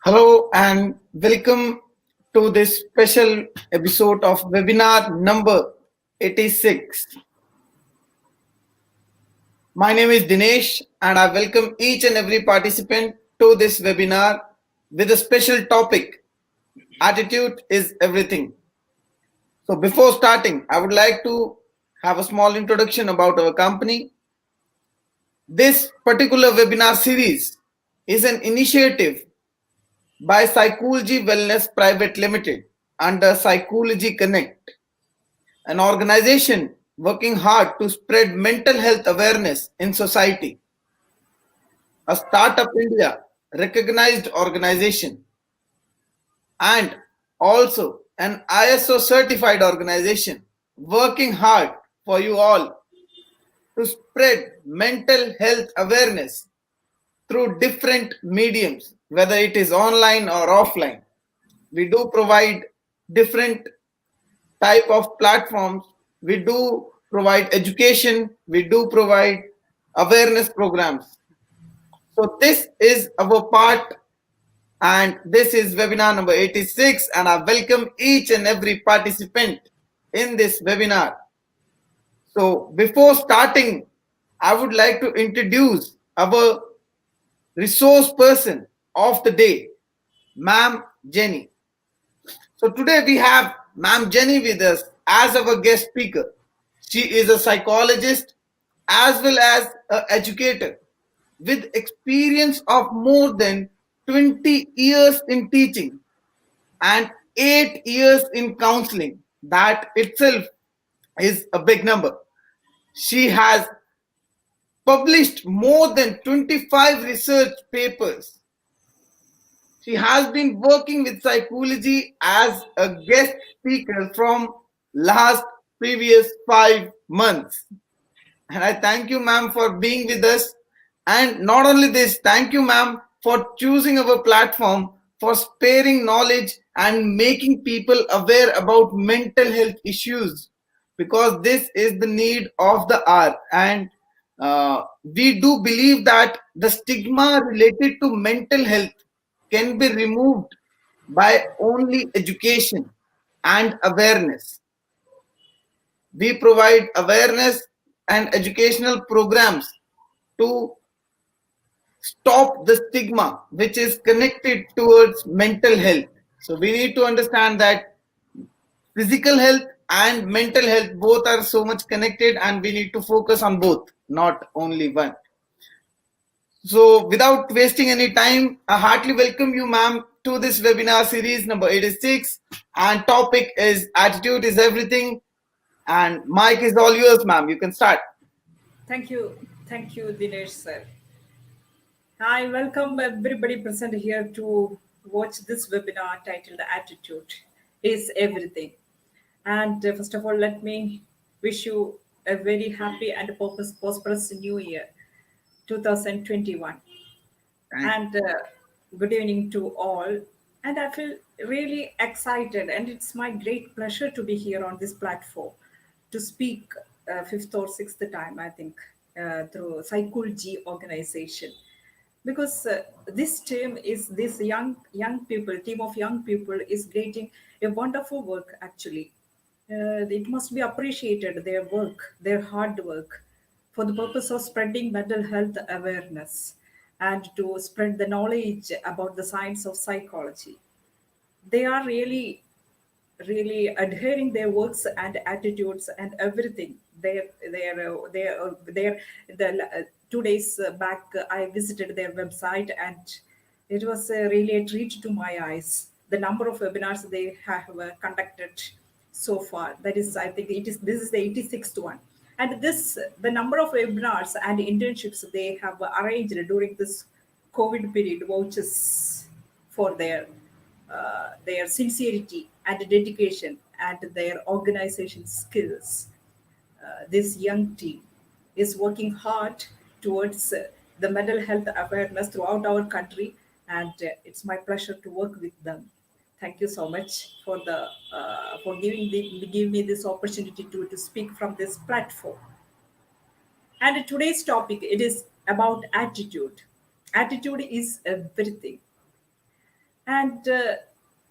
Hello and welcome to this special episode of webinar number 86. My name is Dinesh and I welcome each and every participant to this webinar with a special topic. Attitude is everything. So before starting, I would like to have a small introduction about our company. This particular webinar series is an initiative by PsyCoolG Wellness Private Limited under PsyCoolG Connect, an organization working hard to spread mental health awareness in society. A Startup India recognized organization and also an ISO certified organization working hard for you all to spread mental health awareness through different mediums, whether it is online or offline. We do provide different type of platforms. We do provide education. We do provide awareness programs. So this is our part, and this is webinar number 86, and I welcome each and every participant in this webinar. So before starting, I would like to introduce our resource person of the day, Ma'am Jeny. So today we have Ma'am Jeny with us as our guest speaker. She is a psychologist as well as an educator with experience of more than 20 years in teaching and 8 years in counseling. That itself is a big number. She has published more than 25 research papers. She has been working with psychology as a guest speaker from last previous 5 months. And I thank you, ma'am, for being with us. And not only this, thank you, ma'am, for choosing our platform, for sparing knowledge and making people aware about mental health issues, because this is the need of the hour. And we do believe that the stigma related to mental health can be removed by only education and awareness. We provide awareness and educational programs to stop the stigma which is connected towards mental health. So we need to understand that physical health and mental health both are so much connected, and we need to focus on both, not only one. So without wasting any time, I heartily welcome you, ma'am, to this webinar series number 86, and topic is attitude is everything. And mic is all yours, ma'am. You can start. Thank you, Dinesh sir. Hi, welcome everybody present here to watch this webinar titled "Attitude is Everything." And first of all, let me wish you a very happy and prosperous New Year, 2021. And good evening to all. And I feel really excited, and it's my great pleasure to be here on this platform to speak fifth or sixth time, I think, through PsyCoolG organization. Because this young people, team of young people, is creating a wonderful work. Actually, it must be appreciated, their work, their hard work, for the purpose of spreading mental health awareness and to spread the knowledge about the science of psychology. They are really adhering their works and attitudes and everything. The 2 days back, I visited their website, and it was really a treat to my eyes. the number of webinars they have conducted so far. That is, I think this is the 86th one. And this, the number of webinars and internships they have arranged during this COVID period vouches for their sincerity and dedication and their organization skills. This young team is working hard towards the mental health awareness throughout our country, and it's my pleasure to work with them. Thank you so much for the for giving me this opportunity to speak from this platform. And today's topic, it is about attitude. Attitude is everything. And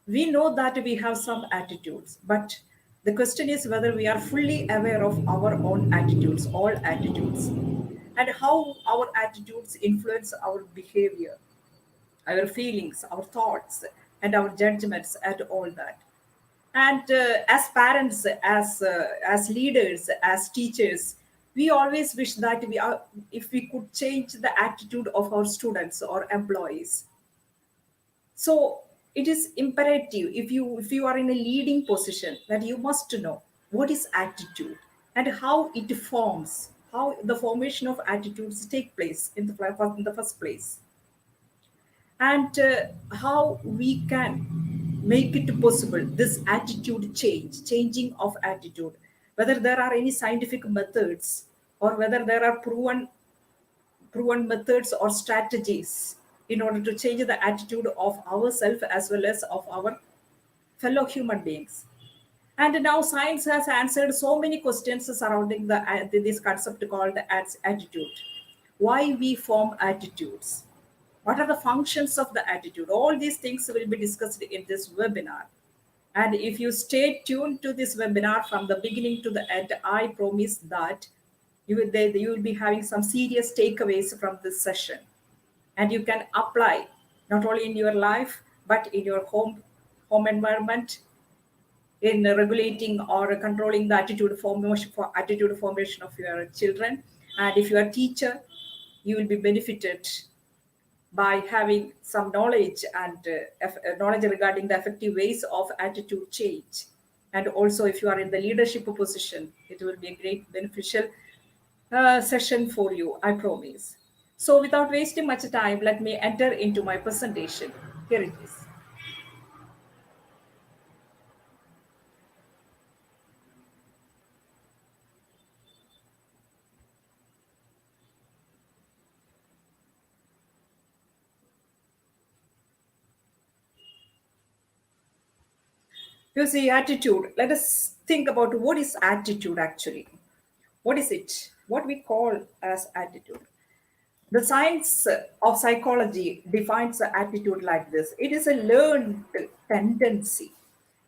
we know that we have some attitudes, but the question is whether we are fully aware of our own attitudes, all attitudes, and how our attitudes influence our behavior, our feelings, our thoughts, and our judgments, and all that. And as parents, as leaders, as teachers, we always wish that we are, if we could change the attitude of our students or employees. So it is imperative, if you are in a leading position, that you must know what is attitude and how it forms, how the formation of attitudes take place in the first place, and how we can make it possible, this attitude changing of attitude, whether there are any scientific methods or whether there are proven methods or strategies in order to change the attitude of ourselves as well as of our fellow human beings. And now science has answered so many questions surrounding this concept called as attitude. Why we form attitudes? What are the functions of the attitude? All these things will be discussed in this webinar. And if you stay tuned to this webinar from the beginning to the end, I promise that you will be having some serious takeaways from this session. And you can apply not only in your life, but in your home environment, in regulating or controlling the attitude formation of your children. And if you are a teacher, you will be benefited by having some knowledge and knowledge regarding the effective ways of attitude change. And also, if you are in the leadership position, it will be a great beneficial session for you, I promise. So, without wasting much time, let me enter into my presentation. Here it is. You see, attitude. Let us think about what is attitude actually. What is it? What we call as attitude. The science of psychology defines the attitude like this: it is a learned tendency.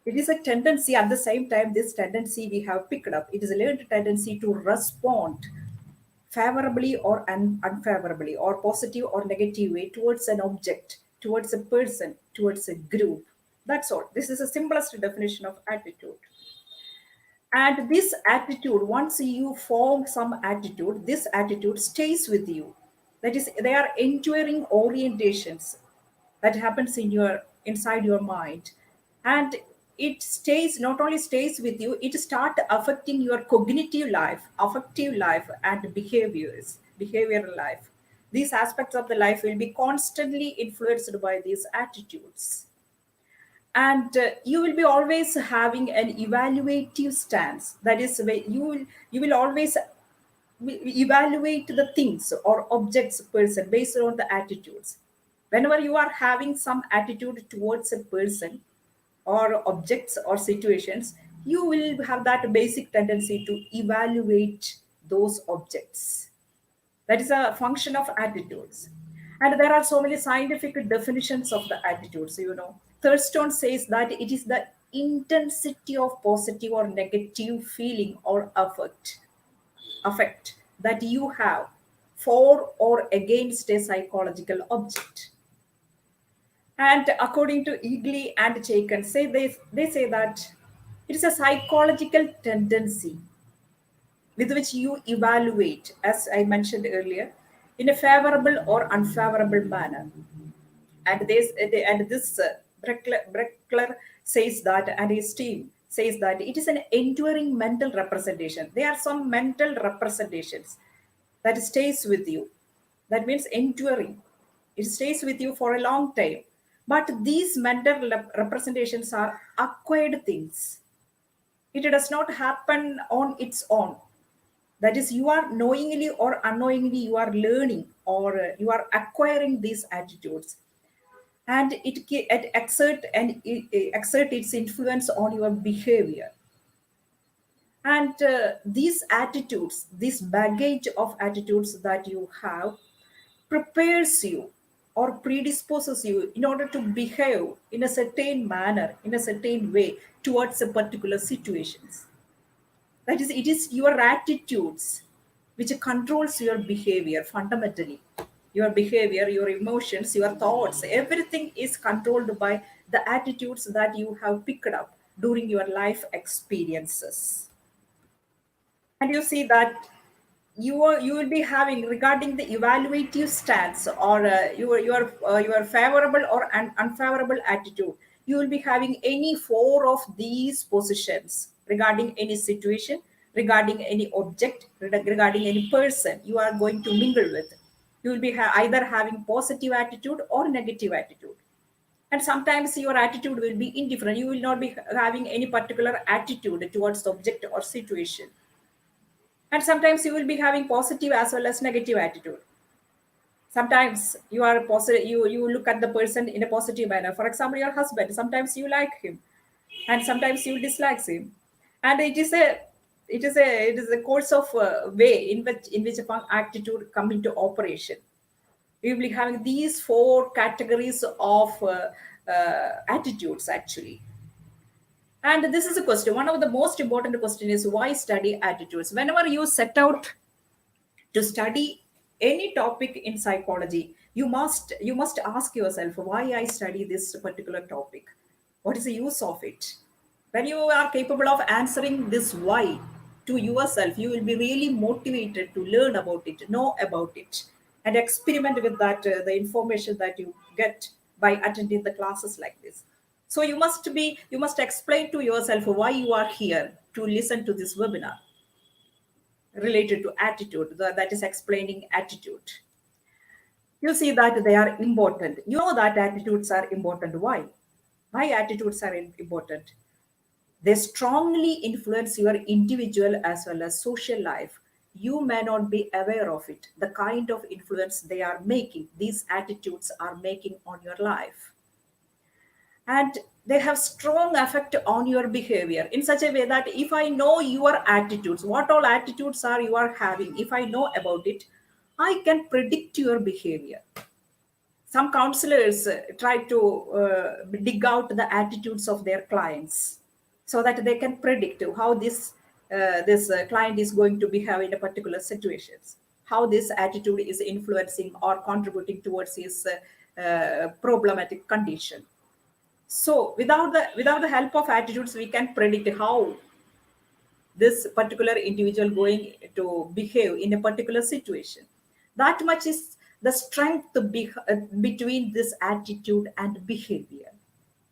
It is a tendency, at the same time, this tendency we have picked up. It is a learned tendency to respond favorably or unfavorably, or positive or negative way towards an object, towards a person, towards a group. That's all. This is the simplest definition of attitude. And this attitude, once you form some attitude, this attitude stays with you. That is, they are enduring orientations that happens in your inside your mind. And it stays, not only stays with you, it start affecting your cognitive life, affective life, and behavioral life. These aspects of the life will be constantly influenced by these attitudes. And you will be always having an evaluative stance. That is, where you will always evaluate the things or objects person based on the attitudes. Whenever you are having some attitude towards a person or objects or situations, you will have that basic tendency to evaluate those objects. That is a function of attitudes. And there are so many scientific definitions of the attitudes. Thurstone says that it is the intensity of positive or negative feeling or affect that you have for or against a psychological object. And according to Eagley and Chaikin, they say that it is a psychological tendency with which you evaluate, as I mentioned earlier, in a favorable or unfavorable manner. And this Breckler says that, and his team says that it is an enduring mental representation. There are some mental representations that stays with you. That means enduring. It stays with you for a long time. But these mental representations are acquired things. It does not happen on its own. That is, you are knowingly or unknowingly you are learning, or you are acquiring these attitudes, and it exert its influence on your behavior. And these attitudes, this baggage of attitudes that you have, prepares you or predisposes you in order to behave in a certain manner, in a certain way towards a particular situations. That is, it is your attitudes which controls your behavior fundamentally. Your behavior, your emotions, your thoughts, everything is controlled by the attitudes that you have picked up during your life experiences. And you see that you will be having, regarding the evaluative stance, or your favorable or unfavorable attitude, you will be having any four of these positions regarding any situation, regarding any object, regarding any person you are going to mingle with. You will be either having positive attitude or negative attitude. And sometimes your attitude will be indifferent. You will not be having any particular attitude towards the object or situation. And sometimes you will be having positive as well as negative attitude. Sometimes you are positive, you look at the person in a positive manner. For example, your husband, sometimes you like him and sometimes you dislike him. And it is a course of way in which upon attitude come into operation. We will be having these four categories of attitudes actually. And this is a question. One of the most important question is, why study attitudes? Whenever you set out to study any topic in psychology, you must ask yourself, why I study this particular topic? What is the use of it? When you are capable of answering this why to yourself, you will be really motivated to learn about it, know about it, and experiment with that the information that you get by attending the classes like this. So you must explain to yourself why you are here to listen to this webinar related to attitude, that is explaining attitude. You see that they are important. You know that attitudes are important. Why attitudes are important? They strongly influence your individual as well as social life. You may not be aware of it, the kind of influence they are making, these attitudes are making on your life. And they have strong effect on your behavior in such a way that if I know your attitudes, what all attitudes are you are having, if I know about it, I can predict your behavior. Some counselors try to dig out the attitudes of their clients so that they can predict how this client is going to behave in a particular situations, how this attitude is influencing or contributing towards his problematic condition. So without the help of attitudes, we can predict how this particular individual going to behave in a particular situation. That much is the strength between this attitude and behavior.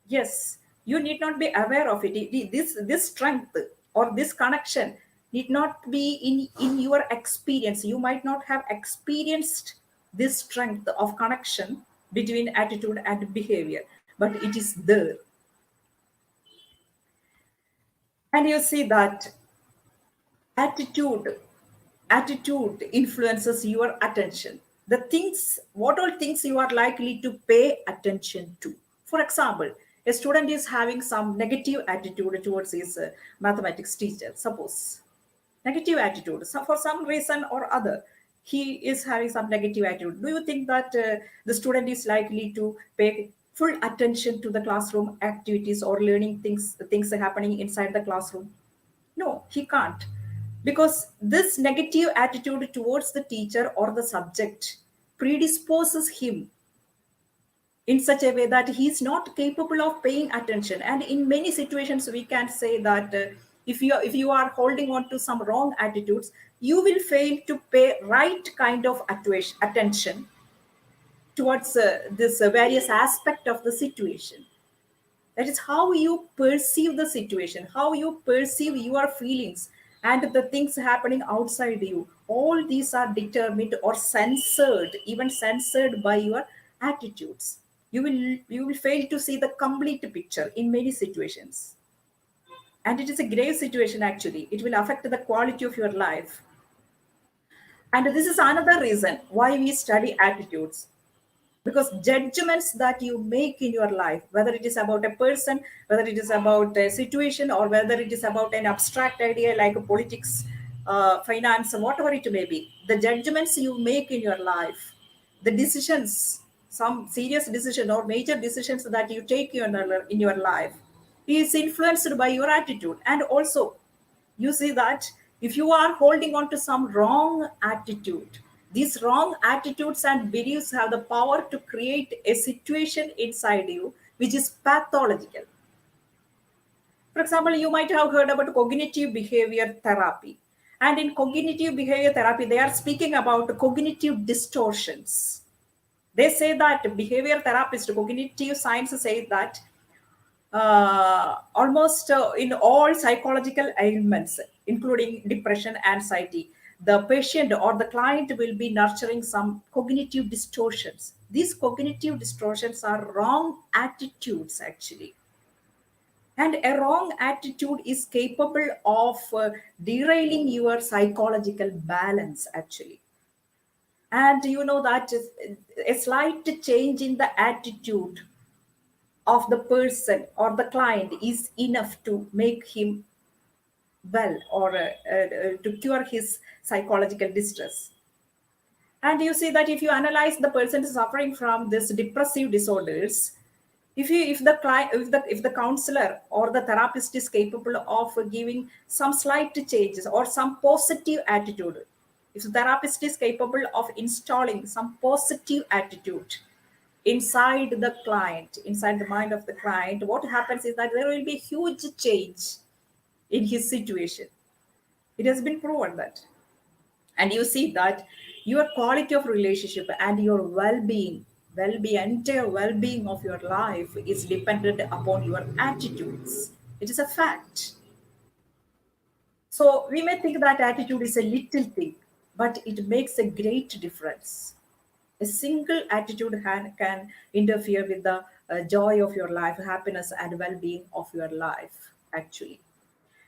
Yes, you need not be aware of it. This strength or this connection need not be in your experience. You might not have experienced this strength of connection between attitude and behavior, but it is there. And you see that attitude attitude influences your attention. The things, what all things you are likely to pay attention to. For example, a student is having some negative attitude towards his mathematics teacher, suppose. Negative attitude, so for some reason or other, he is having some negative attitude. Do you think that the student is likely to pay full attention to the classroom activities or learning things are happening inside the classroom? No, he can't. Because this negative attitude towards the teacher or the subject predisposes him in such a way that he is not capable of paying attention. And in many situations, we can say that if you are holding on to some wrong attitudes, you will fail to pay right kind of attention towards this various aspect of the situation. That is how you perceive the situation, how you perceive your feelings and the things happening outside you. All these are determined or censored, even censored by your attitudes. You will fail to see the complete picture in many situations. And it is a grave situation actually. It will affect the quality of your life. And this is another reason why we study attitudes, because judgments that you make in your life, whether it is about a person, whether it is about a situation, or whether it is about an abstract idea like politics, finance, whatever it may be, the judgments you make in your life, the decisions, some serious decision or major decisions that you take in your life, is influenced by your attitude. And also, you see that if you are holding on to some wrong attitude, these wrong attitudes and beliefs have the power to create a situation inside you which is pathological. For example, you might have heard about cognitive behavior therapy, and in cognitive behavior therapy they are speaking about cognitive distortions. They say that behavior therapist, cognitive science says that almost in all psychological ailments, including depression, anxiety, the patient or the client will be nurturing some cognitive distortions. These cognitive distortions are wrong attitudes, actually. And a wrong attitude is capable of derailing your psychological balance, actually. And you know that a slight change in the attitude of the person or the client is enough to make him well, or to cure his psychological distress. And you see that if you analyze the person suffering from this depressive disorders, if the client, if the counselor or the therapist is capable of giving some slight changes or some positive attitude, if the therapist is capable of installing some positive attitude inside the client, inside the mind of the client, what happens is that there will be huge change in his situation. It has been proven that. And you see that your quality of relationship and your well-being, entire well-being of your life is dependent upon your attitudes. It is a fact. So we may think that attitude is a little thing, but it makes a great difference. A single attitude can interfere with the joy of your life, happiness, and well being of your life, actually.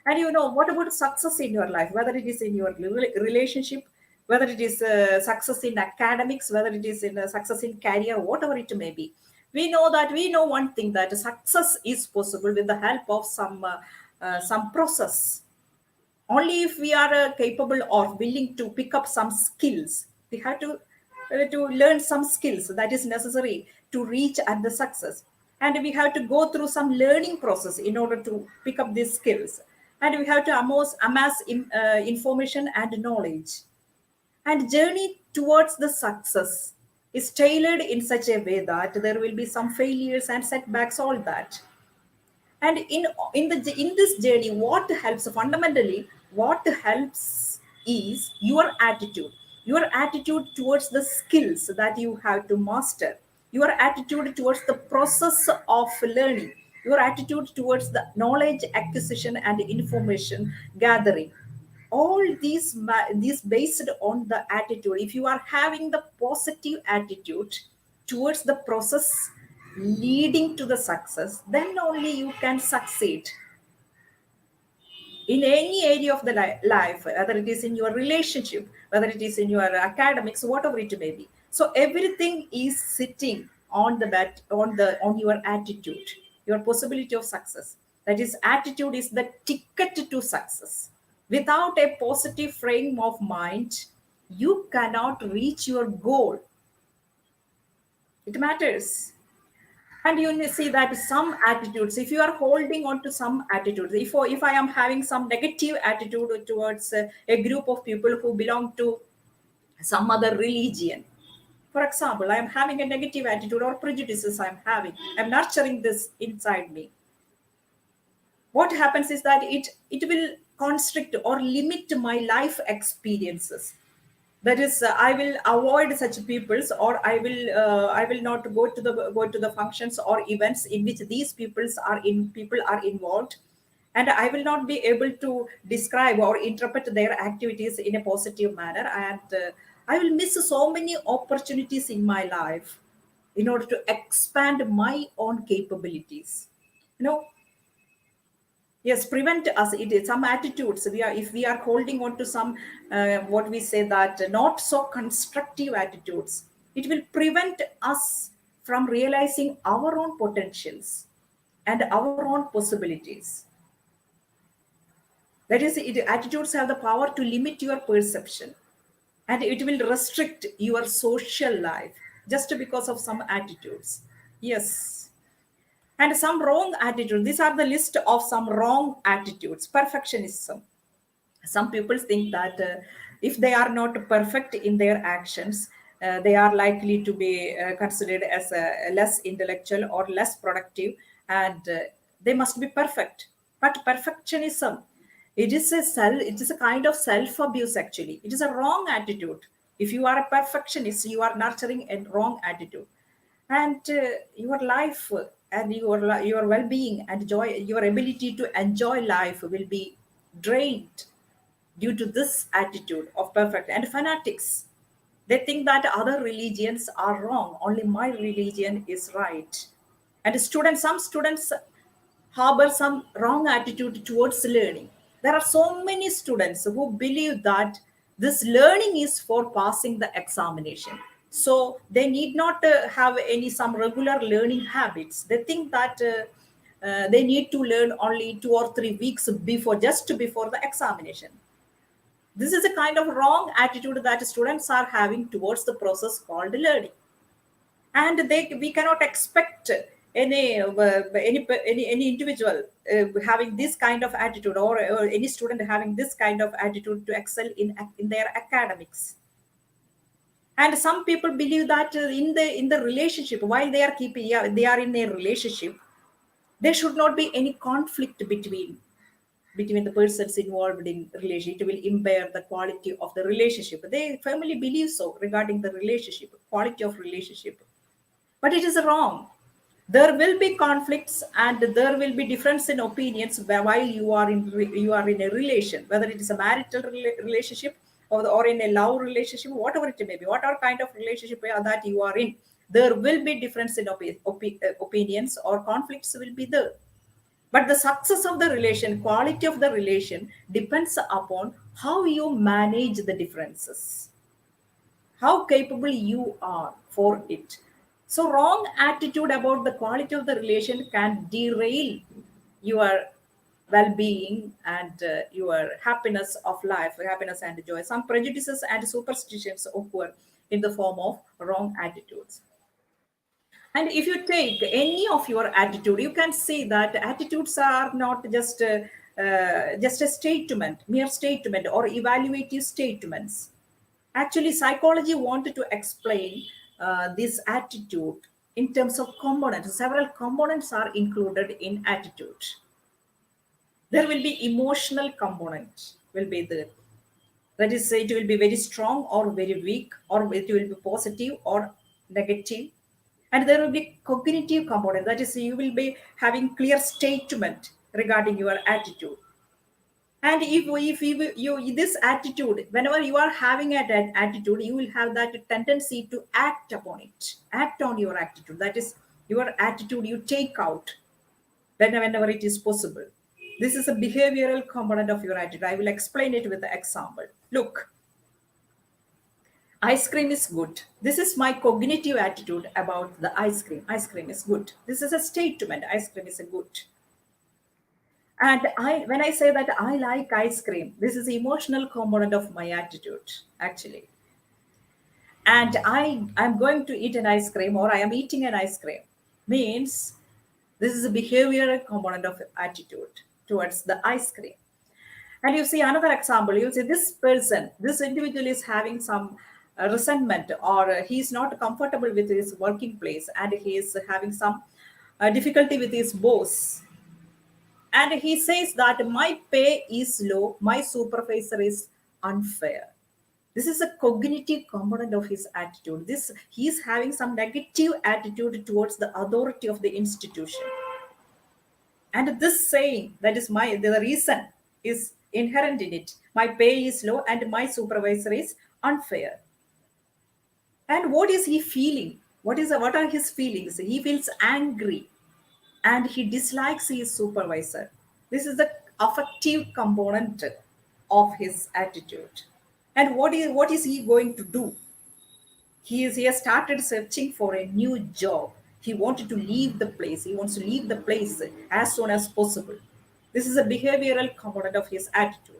And you know, what about success in your life, whether it is in your relationship, whether it is success in academics, whether it is in success in career, whatever it may be. We know one thing, that success is possible with the help of some process. Only if we are capable or willing to pick up some skills. We have to learn some skills that is necessary to reach at the success, and we have to go through some learning process in order to pick up these skills, and we have to amass information and knowledge, and journey towards the success is tailored in such a way that there will be some failures and setbacks, all that. And in this journey, what helps fundamentally, what helps is your attitude towards the skills that you have to master, your attitude towards the process of learning, your attitude towards the knowledge acquisition and information gathering. All these based on the attitude. If you are having the positive attitude towards the process leading to the success, then only you can succeed in any area of the life, whether it is in your relationship, whether it is in your academics, whatever it may be. So everything is sitting on the on your attitude, your possibility of success. That is, attitude is the ticket to success. Without a positive frame of mind, you cannot reach your goal. It matters. And you see that some attitudes, if you are holding on to some attitudes, if I am having some negative attitude towards a group of people who belong to some other religion, for example, I am having a negative attitude or prejudices, I'm nurturing this inside me. What happens is that it will constrict or limit my life experiences. That is, I will avoid such peoples, or I will not go to the functions or events in which these people are involved, and I will not be able to describe or interpret their activities in a positive manner, and I will miss so many opportunities in my life in order to expand my own capabilities, you know. Yes, prevent us. It is some attitudes. We are, if we are holding on to some what we say that not so constructive attitudes, it will prevent us from realizing our own potentials and our own possibilities. That is, attitudes have the power to limit your perception, and it will restrict your social life just because of some attitudes. Yes. And some wrong attitude, these are the list of some wrong attitudes. Perfectionism. Some people think that if they are not perfect in their actions, they are likely to be considered as less intellectual or less productive, and they must be perfect. But perfectionism, it is a kind of self abuse. Actually, it is a wrong attitude. If you are a perfectionist, you are nurturing a wrong attitude, and your life and your well-being and joy, your ability to enjoy life will be drained due to this attitude of perfect. And fanatics, they think that other religions are wrong, only my religion is right. And students, some students harbor some wrong attitude towards learning. There are so many students who believe that this learning is for passing the examination. So they need not have any some regular learning habits. They think that they need to learn only 2 or 3 weeks before, just before the examination. This is a kind of wrong attitude that students are having towards the process called learning, and we cannot expect any individual having this kind of attitude, or any student having this kind of attitude to excel in their academics. And some people believe that in the relationship, while they are keeping, yeah, they are in a relationship, there should not be any conflict between the persons involved in relationship. It will impair the quality of the relationship. They firmly believe so regarding the relationship, quality of relationship. But it is wrong. There will be conflicts, and there will be difference in opinions while you are in a relation, whether it is a marital relationship, or in a love relationship, whatever it may be, whatever kind of relationship that you are in. There will be difference in opinions, or conflicts will be there. But the success of the relation, quality of the relation, depends upon how you manage the differences, how capable you are for it. So, wrong attitude about the quality of the relation can derail your well-being and your happiness of life, happiness and joy. Some prejudices and superstitions occur in the form of wrong attitudes. And if you take any of your attitude, you can see that attitudes are not just a statement, mere statement, or evaluative statements. Actually, psychology wanted to explain this attitude in terms of components. Several components are included in attitude. There will be emotional component will be there. That is, it will be very strong or very weak, or it will be positive or negative. And there will be cognitive component. That is, you will be having clear statement regarding your attitude. And if you this attitude, whenever you are having that attitude, you will have that tendency to act upon it, act on your attitude. That is, your attitude you take out whenever it is possible. This is a behavioral component of your attitude. I will explain it with the example. Look, ice cream is good. This is my cognitive attitude about the ice cream. Ice cream is good. This is a statement. Ice cream is a good. And when I say that I like ice cream, this is the emotional component of my attitude, actually. And I'm going to eat an ice cream, or I am eating an ice cream, means this is a behavioral component of attitude towards the ice cream. And you see another example, you see this person, this individual is having some resentment, or he's not comfortable with his working place, and he is having some difficulty with his boss. And he says that my pay is low, my supervisor is unfair. This is a cognitive component of his attitude. This he is having some negative attitude towards the authority of the institution. And this saying, that is my the reason is inherent in it. My pay is low and my supervisor is unfair. And what is he feeling? What are his feelings? He feels angry and he dislikes his supervisor. This is the affective component of his attitude. And what is he going to do? He has started searching for a new job. He wanted to leave the place. He wants to leave the place as soon as possible. This is a behavioral component of his attitude.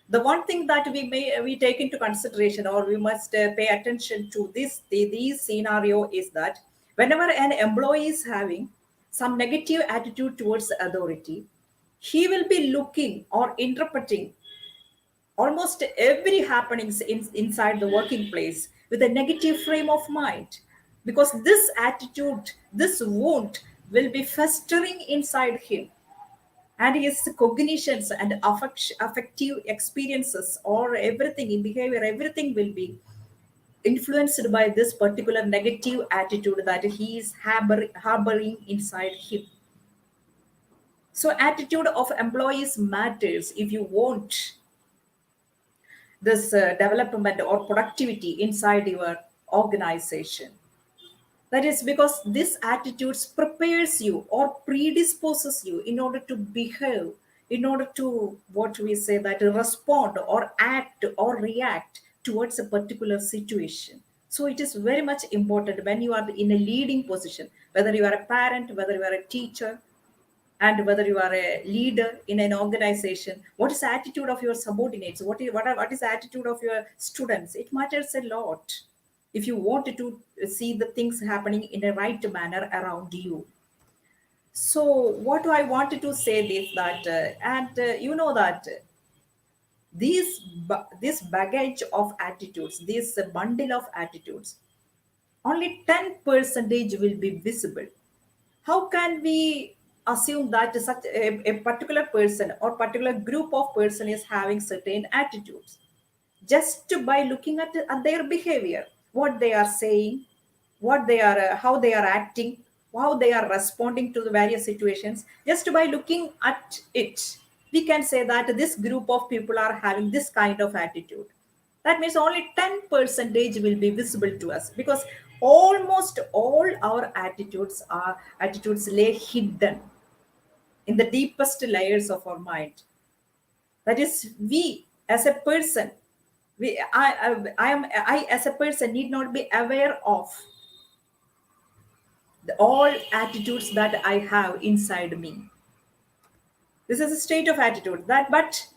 The one thing that we take into consideration, or we must pay attention to these scenario, is that whenever an employee is having some negative attitude towards authority, he will be looking or interpreting almost every happenings inside the working place with a negative frame of mind, because this attitude, this wound will be festering inside him, and his cognitions and affective experiences or everything in behavior, everything will be influenced by this particular negative attitude that he is harboring inside him. So attitude of employees matters if you want this development or productivity inside your organization. That is because this attitudes prepares you or predisposes you in order to behave, in order to what we say that respond or act or react towards a particular situation. So it is very much important when you are in a leading position, whether you are a parent, whether you are a teacher, and whether you are a leader in an organization, what is the attitude of your subordinates, what is the attitude of your students, it matters a lot if you want to see the things happening in a right manner around you. So what I wanted to say is that and you know that this baggage of attitudes, this bundle of attitudes, only 10 percentage will be visible. How can we assume that such a particular person or particular group of person is having certain attitudes? Just by looking at their behavior, what they are saying, what they are how they are acting, how they are responding to the various situations, just by looking at it, we can say that this group of people are having this kind of attitude. That means only 10 percentage will be visible to us, because almost all our attitudes lay hidden in the deepest layers of our mind. That is, we as a person, I as a person need not be aware of all attitudes that I have inside me. This is a state of attitude that, but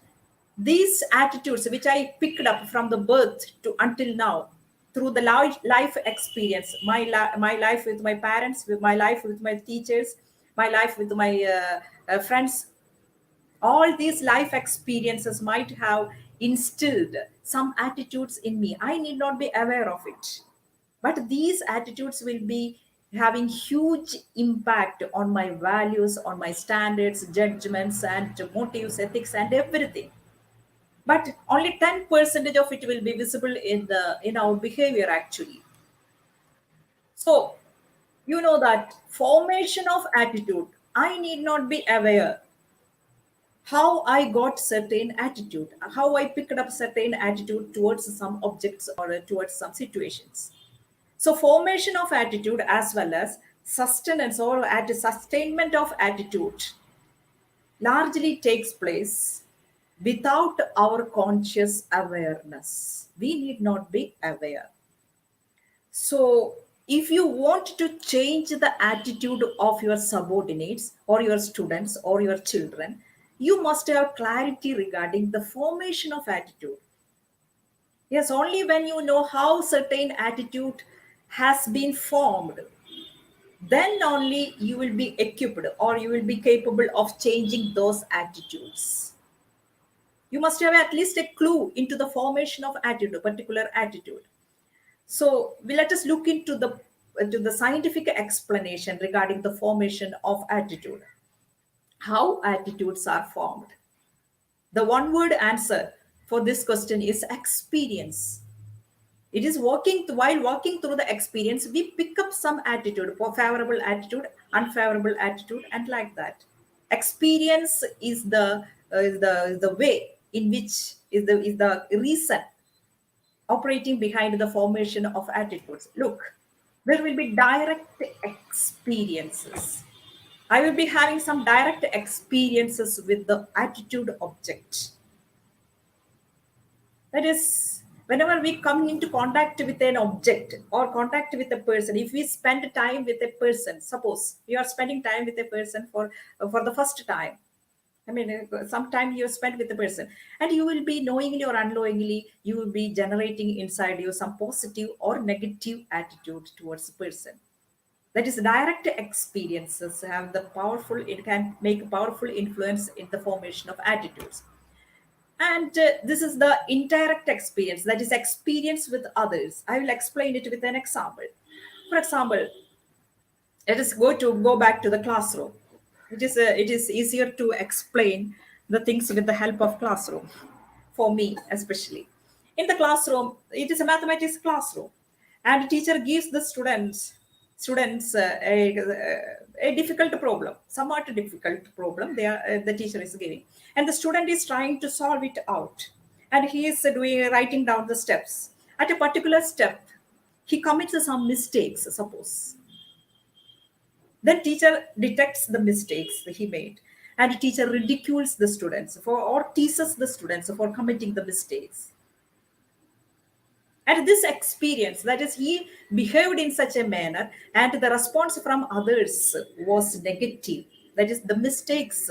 these attitudes which I picked up from the birth to until now, through the life experience, my life with my parents, with my life with my teachers, my life with my friends, all these life experiences might have instilled some attitudes in me. I need not be aware of it, but these attitudes will be having huge impact on my values, on my standards, judgments, and motives, ethics, and everything. But only 10 percentage of it will be visible in our behavior actually. So you know that formation of attitude, I need not be aware how I got certain attitude, how I picked up certain attitude towards some objects or towards some situations. So formation of attitude as well as sustenance or at sustainment of attitude largely takes place without our conscious awareness. We need not be aware. So, if you want to change the attitude of your subordinates or your students or your children, you must have clarity regarding the formation of attitude. Yes, only when you know how certain attitude has been formed, then only you will be equipped or you will be capable of changing those attitudes. You must have at least a clue into the formation of attitude, a particular attitude. So let us look into the to the scientific explanation regarding the formation of attitude. How attitudes are formed. The one word answer. for this question is experience. It is walking while walking through the experience, we pick up some attitude, for favorable attitude, unfavorable attitude, and like that. Experience is the way in which is the reason operating behind the formation of attitudes. Look, there will be direct experiences. I will be having some direct experiences with the attitude object. That is, whenever we come into contact with an object or contact with a person, if we spend time with a person, suppose you are spending time with a person for the first time. I mean, some time you spend with the person, and you will be knowingly or unknowingly, you will be generating inside you some positive or negative attitude towards the person. That is, direct experiences have the powerful, it can make a powerful influence in the formation of attitudes. And this is the indirect experience, that is experience with others. I will explain it with an example. For example, let us go back to the classroom. It is easier to explain the things with the help of classroom, for me especially. In the classroom, it is a mathematics classroom, and teacher gives the students a difficult problem, somewhat difficult problem. The teacher is giving, and the student is trying to solve it out, and he is doing writing down the steps. At a particular step, he commits some mistakes, suppose. Then teacher detects the mistakes that he made, and teacher ridicules the students for or teases the students for committing the mistakes. And this experience, that is, he behaved in such a manner, and the response from others was negative. That is, the mistakes.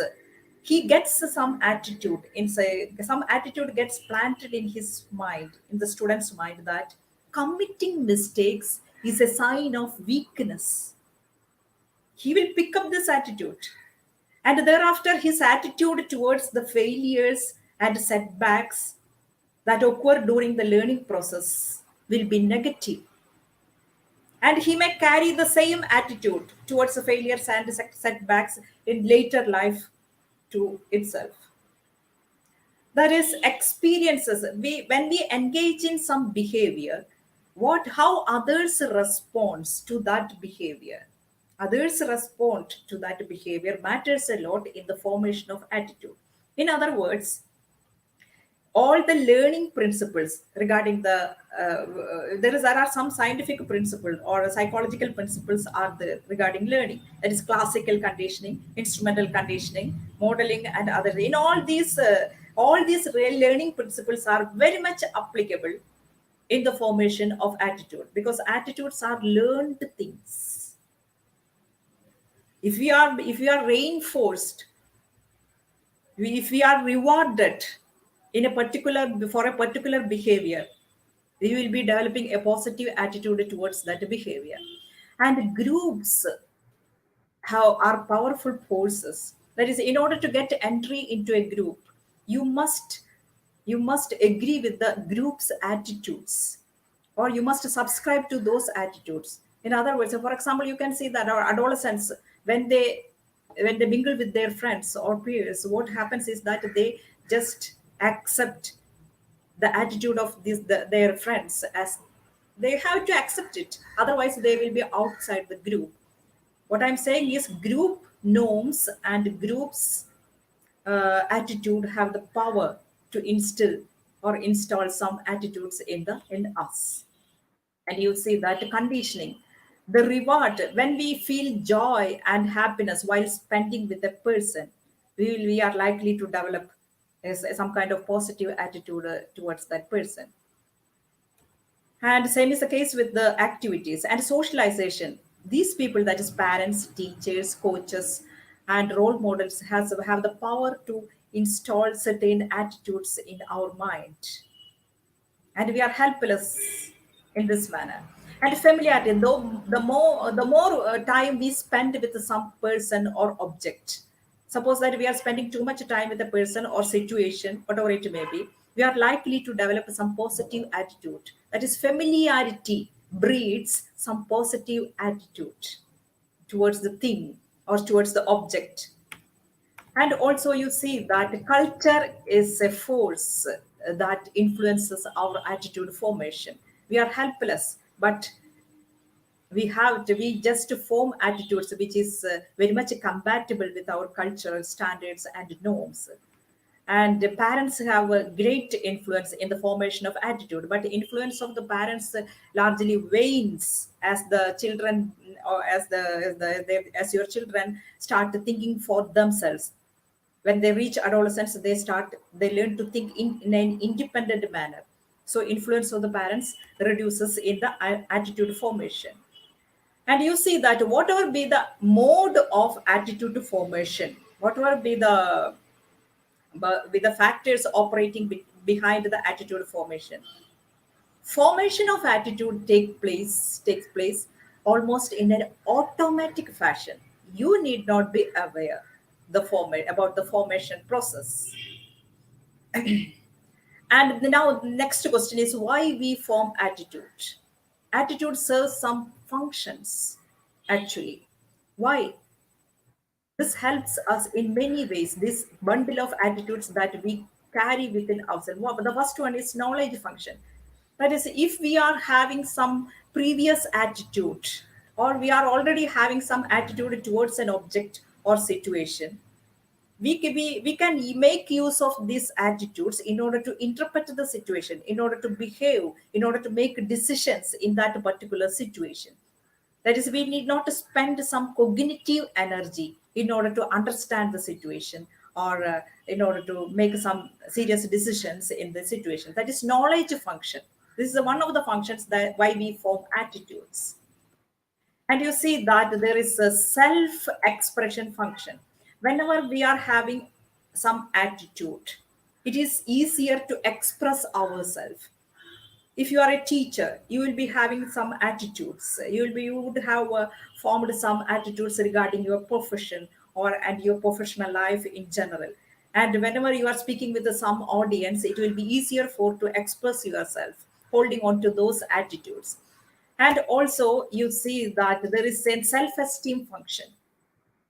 He gets some attitude inside. Some attitude gets planted in his mind, in the student's mind, that committing mistakes is a sign of weakness. He will pick up this attitude, and thereafter his attitude towards the failures and setbacks that occur during the learning process will be negative, and he may carry the same attitude towards the failures and setbacks in later life to itself. That is, experiences, when we engage in some behavior, what how others respond to that behavior, others respond to that behavior matters a lot in the formation of attitude. In other words, all the learning principles regarding there are some scientific principle or psychological principles are there regarding learning. That is classical conditioning, instrumental conditioning, modeling, and others. In all these real learning principles are very much applicable in the formation of attitude, because attitudes are learned things. If we are reinforced, if we are rewarded in a particular for a particular behavior, we will be developing a positive attitude towards that behavior. And groups are powerful forces. That is, in order to get entry into a group, you must you must agree with the group's attitudes, or you must subscribe to those attitudes. In other words, for example, you can see that our adolescents, when they mingle with their friends or peers, what happens is that they just accept the attitude of their friends, as they have to accept it, otherwise they will be outside the group. What I'm saying is, group norms and groups attitude have the power to instill or install some attitudes in us. And you see that conditioning, the reward, when we feel joy and happiness while spending with a person, we are likely to develop some kind of positive attitude towards that person. And same is the case with the activities and socialization. These people, that is parents, teachers, coaches, and role models, have the power to install certain attitudes in our mind, and we are helpless in this manner. And familiarity, though the more time we spend with some person or object, suppose that we are spending too much time with a person or situation, whatever it may be, we are likely to develop some positive attitude. That is, familiarity breeds some positive attitude towards the thing or towards the object. And also you see that culture is a force. that influences our attitude formation. We are helpless, but we just form attitudes which is very much compatible with our cultural standards and norms. And the parents have a great influence in the formation of attitude, but the influence of the parents largely wanes as the children, or as your children start thinking for themselves. When they reach adolescence, they learn to think in an independent manner. So influence of the parents reduces in the attitude formation. And you see that whatever be the mode of attitude formation, whatever be the with the factors operating behind the attitude formation of attitude takes place almost in an automatic fashion. You need not be aware about the formation process. And now the next question is why we form attitude. Attitude serves some functions, actually. Why? This helps us in many ways. This bundle of attitudes that we carry within ourselves. The first one is knowledge function. That is, if we are having some previous attitude, or we are already having some attitude towards an object or situation, we can make use of these attitudes in order to interpret the situation, in order to behave, in order to make decisions in that particular situation. That is, we need not to spend some cognitive energy in order to understand the situation, or in order to make some serious decisions in the situation. That is knowledge function. This is one of the functions that why we form attitudes. And you see that there is a self expression function. Whenever we are having some attitude, it is easier to express ourselves. If you are a teacher, you will be having some attitudes. You would have formed some attitudes regarding your profession, or and your professional life in general. And whenever you are speaking with some audience, it will be easier for to express yourself holding on to those attitudes. And also you see that there is a self-esteem function.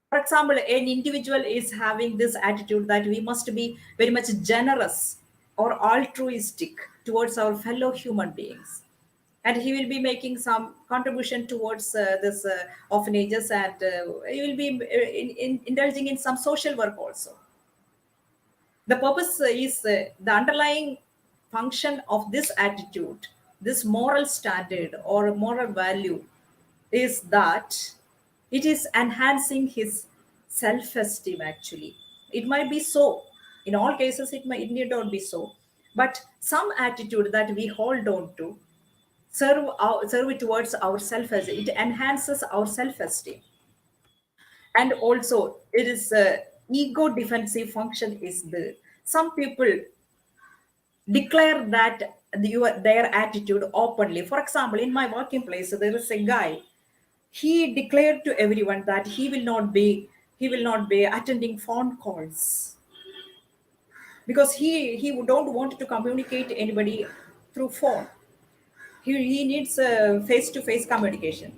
For example, an individual is having this attitude that we must be very much generous or altruistic towards our fellow human beings, and he will be making some contribution towards this orphanages, and he will be indulging in some social work also. The purpose is the underlying function of this attitude, this moral standard or moral value, is that it is enhancing his self-esteem. Actually, it might be so. In all cases, it need not be so. But some attitude that we hold on to serve it towards our self-esteem. It enhances our self-esteem. And also it is a ego defensive function is there. Some people declare that their attitude openly. For example, in my working place, there is a guy. He declared to everyone that he will not be attending phone calls, because he don't want to communicate anybody through phone. He needs face to face communication.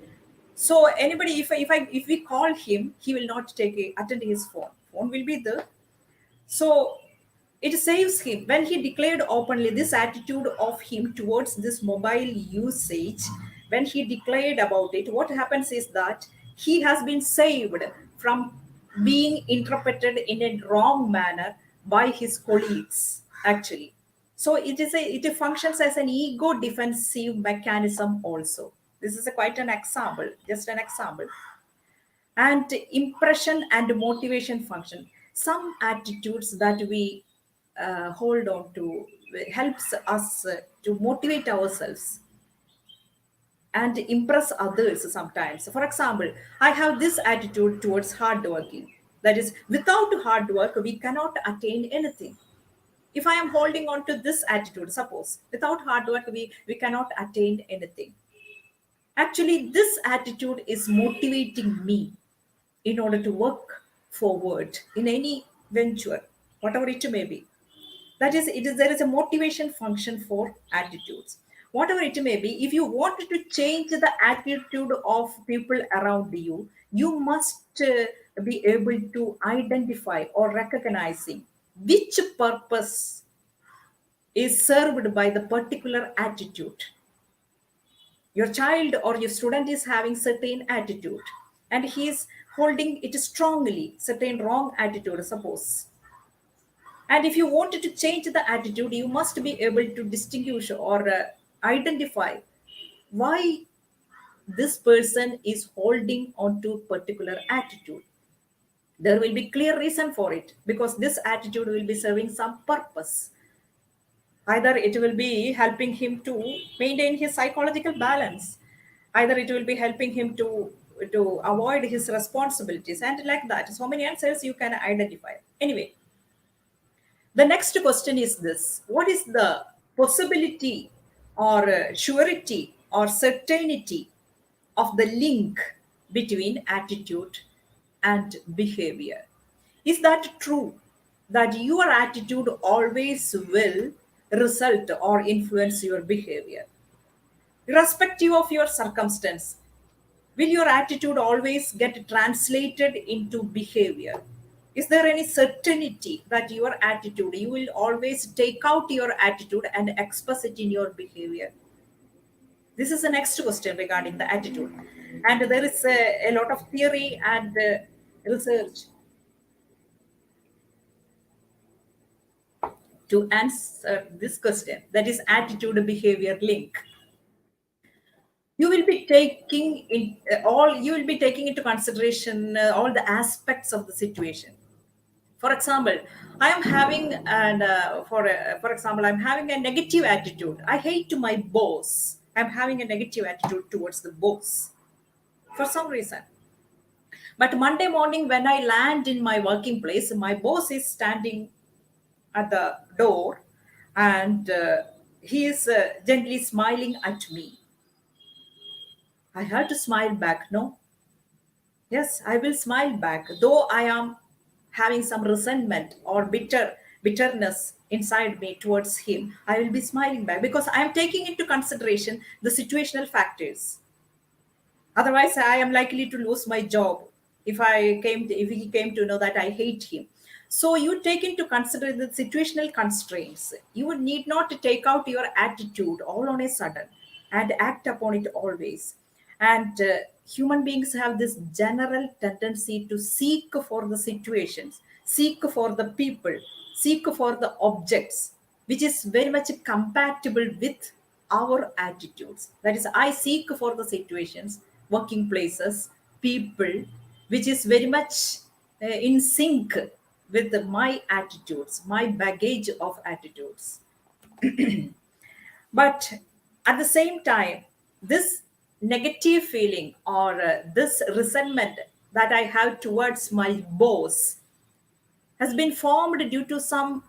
So anybody, if we call him, he will not attend his phone will be there. So it saves him. When he declared openly this attitude of him towards this mobile usage, when he declared about it, what happens is that he has been saved from being interpreted in a wrong manner by his colleagues, actually. So it functions as an ego defensive mechanism also. This is quite an example, just an example. And impression and motivation function. Some attitudes that we hold on to helps us to motivate ourselves and impress others sometimes. For example, I have this attitude towards hard working. That is, without hard work, we cannot attain anything. If I am holding on to this attitude, suppose without hard work, we cannot attain anything. Actually, this attitude is motivating me in order to work forward in any venture, whatever it may be. That is, there is a motivation function for attitudes. Whatever it may be, if you want to change the attitude of people around you, you must be able to identify or recognizing which purpose is served by the particular attitude. Your child or your student is having certain attitude and he is holding it strongly, certain wrong attitude, suppose. And if you wanted to change the attitude, you must be able to distinguish or identify why this person is holding on to particular attitude. There will be clear reason for it because this attitude will be serving some purpose. Either it will be helping him to maintain his psychological balance, either it will be helping him to avoid his responsibilities, and like that so many answers you can identify. Anyway, the next question is this: what is the possibility or surety or certainty of the link between attitude and behavior? Is that true that your attitude always will result or influence your behavior? Irrespective of your circumstance, will your attitude always get translated into behavior? Is there any certainty that your attitude, you will always take out your attitude and express it in your behavior? This is the next question regarding the attitude. And there is a lot of theory and research to answer this question, that is attitude behavior link. You will be taking in all you will be taking into consideration all the aspects of the situation. For example, I am having and for example, I'm having a negative attitude. I hate my boss. I'm having a negative attitude towards the boss for some reason. But Monday morning when I land in my working place, my boss is standing at the door and he is gently smiling at me. I had to smile back, no? Yes, I will smile back, though I am having some resentment or bitterness inside me towards him. I will be smiling back because I am taking into consideration the situational factors. Otherwise, I am likely to lose my job if he came to know that I hate him. So you take into consider the situational constraints. You would need not to take out your attitude all on a sudden and act upon it always. And human beings have this general tendency to seek for the situations, seek for the people, seek for the objects, which is very much compatible with our attitudes. That is, I seek for the situations, working places, people, which is very much in sync with my attitudes, my baggage of attitudes. But at the same time, this negative feeling or this resentment that I have towards my boss has been formed due to some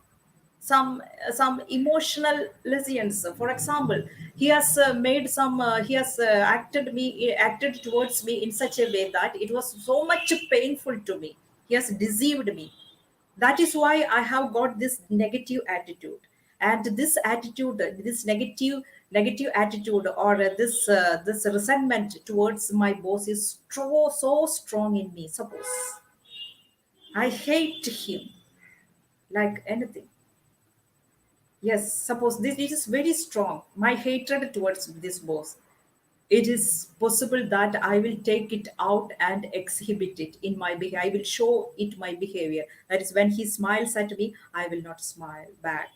emotional lesions. For example, he has made some he has acted towards me in such a way that it was so much painful to me. He has deceived me. That is why I have got this negative attitude. And this attitude, this negative attitude or this resentment towards my boss is so strong in me. Suppose I hate him like anything. Yes, suppose this is very strong. My hatred towards this boss. It is possible that I will take it out and exhibit it in my behavior. I will show it my behavior. That is, when he smiles at me, I will not smile back.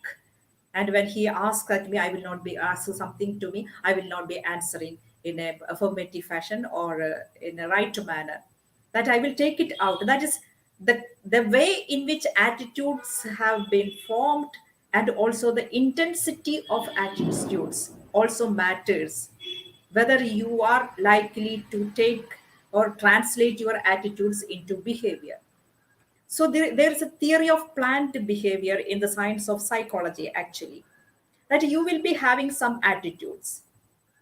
And when he asks at me, I will not be asking something to me. I will not be answering in a affirmative fashion or in a right manner. That I will take it out. That is the way in which attitudes have been formed, and also the intensity of attitudes also matters, whether you are likely to take or translate your attitudes into behavior. So there is a theory of planned behavior in the science of psychology, actually, that you will be having some attitudes,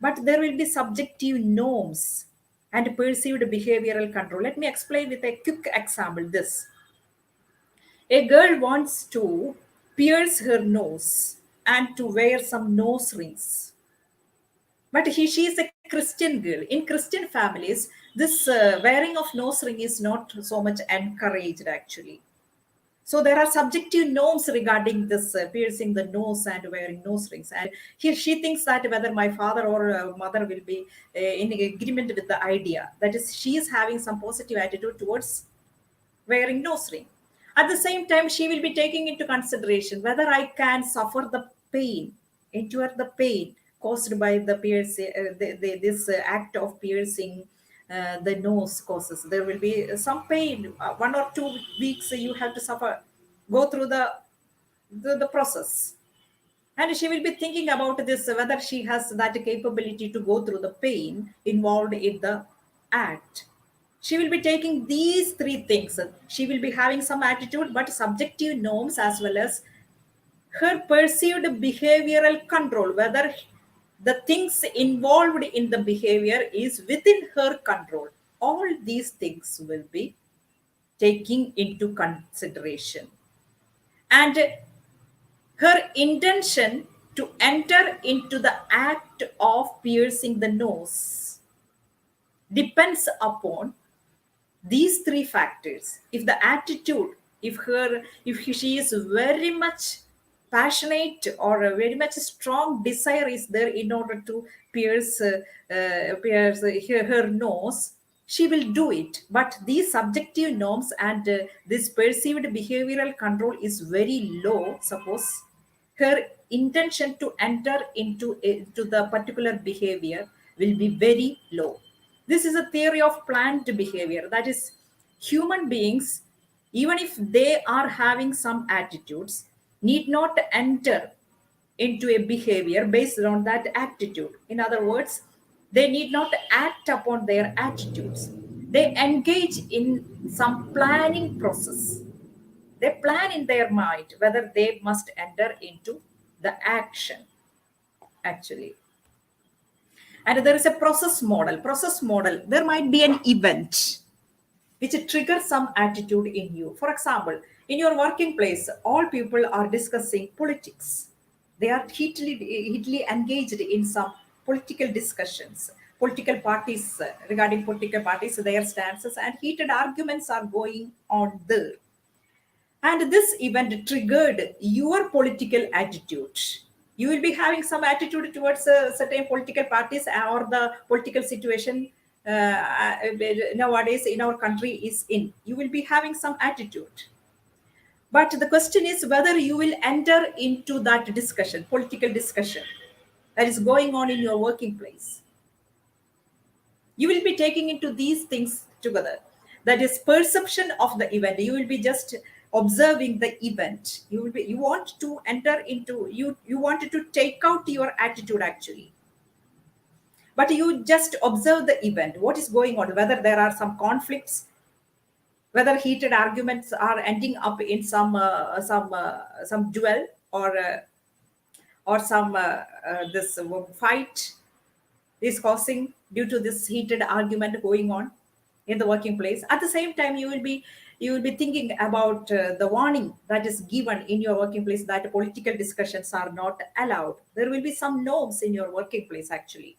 but there will be subjective norms and perceived behavioral control. Let me explain with a quick example this. A girl wants to pierce her nose and to wear some nose rings. But she is a Christian girl. In Christian families, this wearing of nose ring is not so much encouraged, actually. So there are subjective norms regarding this piercing the nose and wearing nose rings. And here she thinks that whether my father or mother will be in agreement with the idea. That is, she is having some positive attitude towards wearing nose ring. At the same time, she will be taking into consideration whether I can suffer the pain, endure the pain caused by the piercing, this act of piercing the nose causes. There will be some pain. 1 or 2 weeks you have to suffer, go through the process. And she will be thinking about this whether she has that capability to go through the pain involved in the act. She will be taking these three things. She will be having some attitude, but subjective norms as well as her perceived behavioral control, whether the things involved in the behavior is within her control. All these things will be taking into consideration. And her intention to enter into the act of piercing the nose depends upon these three factors. If the attitude, if she is very much passionate or a very much strong desire is there in order to pierce her nose, she will do it. But these subjective norms and this perceived behavioral control is very low. Suppose her intention to enter into the particular behavior will be very low. This is a theory of planned behavior. That is, human beings, even if they are having some attitudes, need not enter into a behavior based on that attitude. In other words, they need not act upon their attitudes. They engage in some planning process. They plan in their mind whether they must enter into the action, actually. And there is a process model. There might be an event which triggers some attitude in you. For example, in your working place, all people are discussing politics. They are heatedly engaged in some political discussions, political parties, regarding political parties, their stances, and heated arguments are going on there. And this event triggered your political attitude. You will be having some attitude towards certain political parties or the political situation nowadays in our country is in. You will be having some attitude. But the question is whether you will enter into that discussion, political discussion that is going on in your working place. You will be taking into these things together. That is perception of the event. You will be just observing the event. You want to enter into, you wanted to take out your attitude actually, but you just observe the event, what is going on, whether there are some conflicts, whether heated arguments are ending up in some duel, or some this fight is causing due to this heated argument going on in the working place. At the same time, you will be thinking about the warning that is given in your working place that political discussions are not allowed. There will be some norms in your working place actually,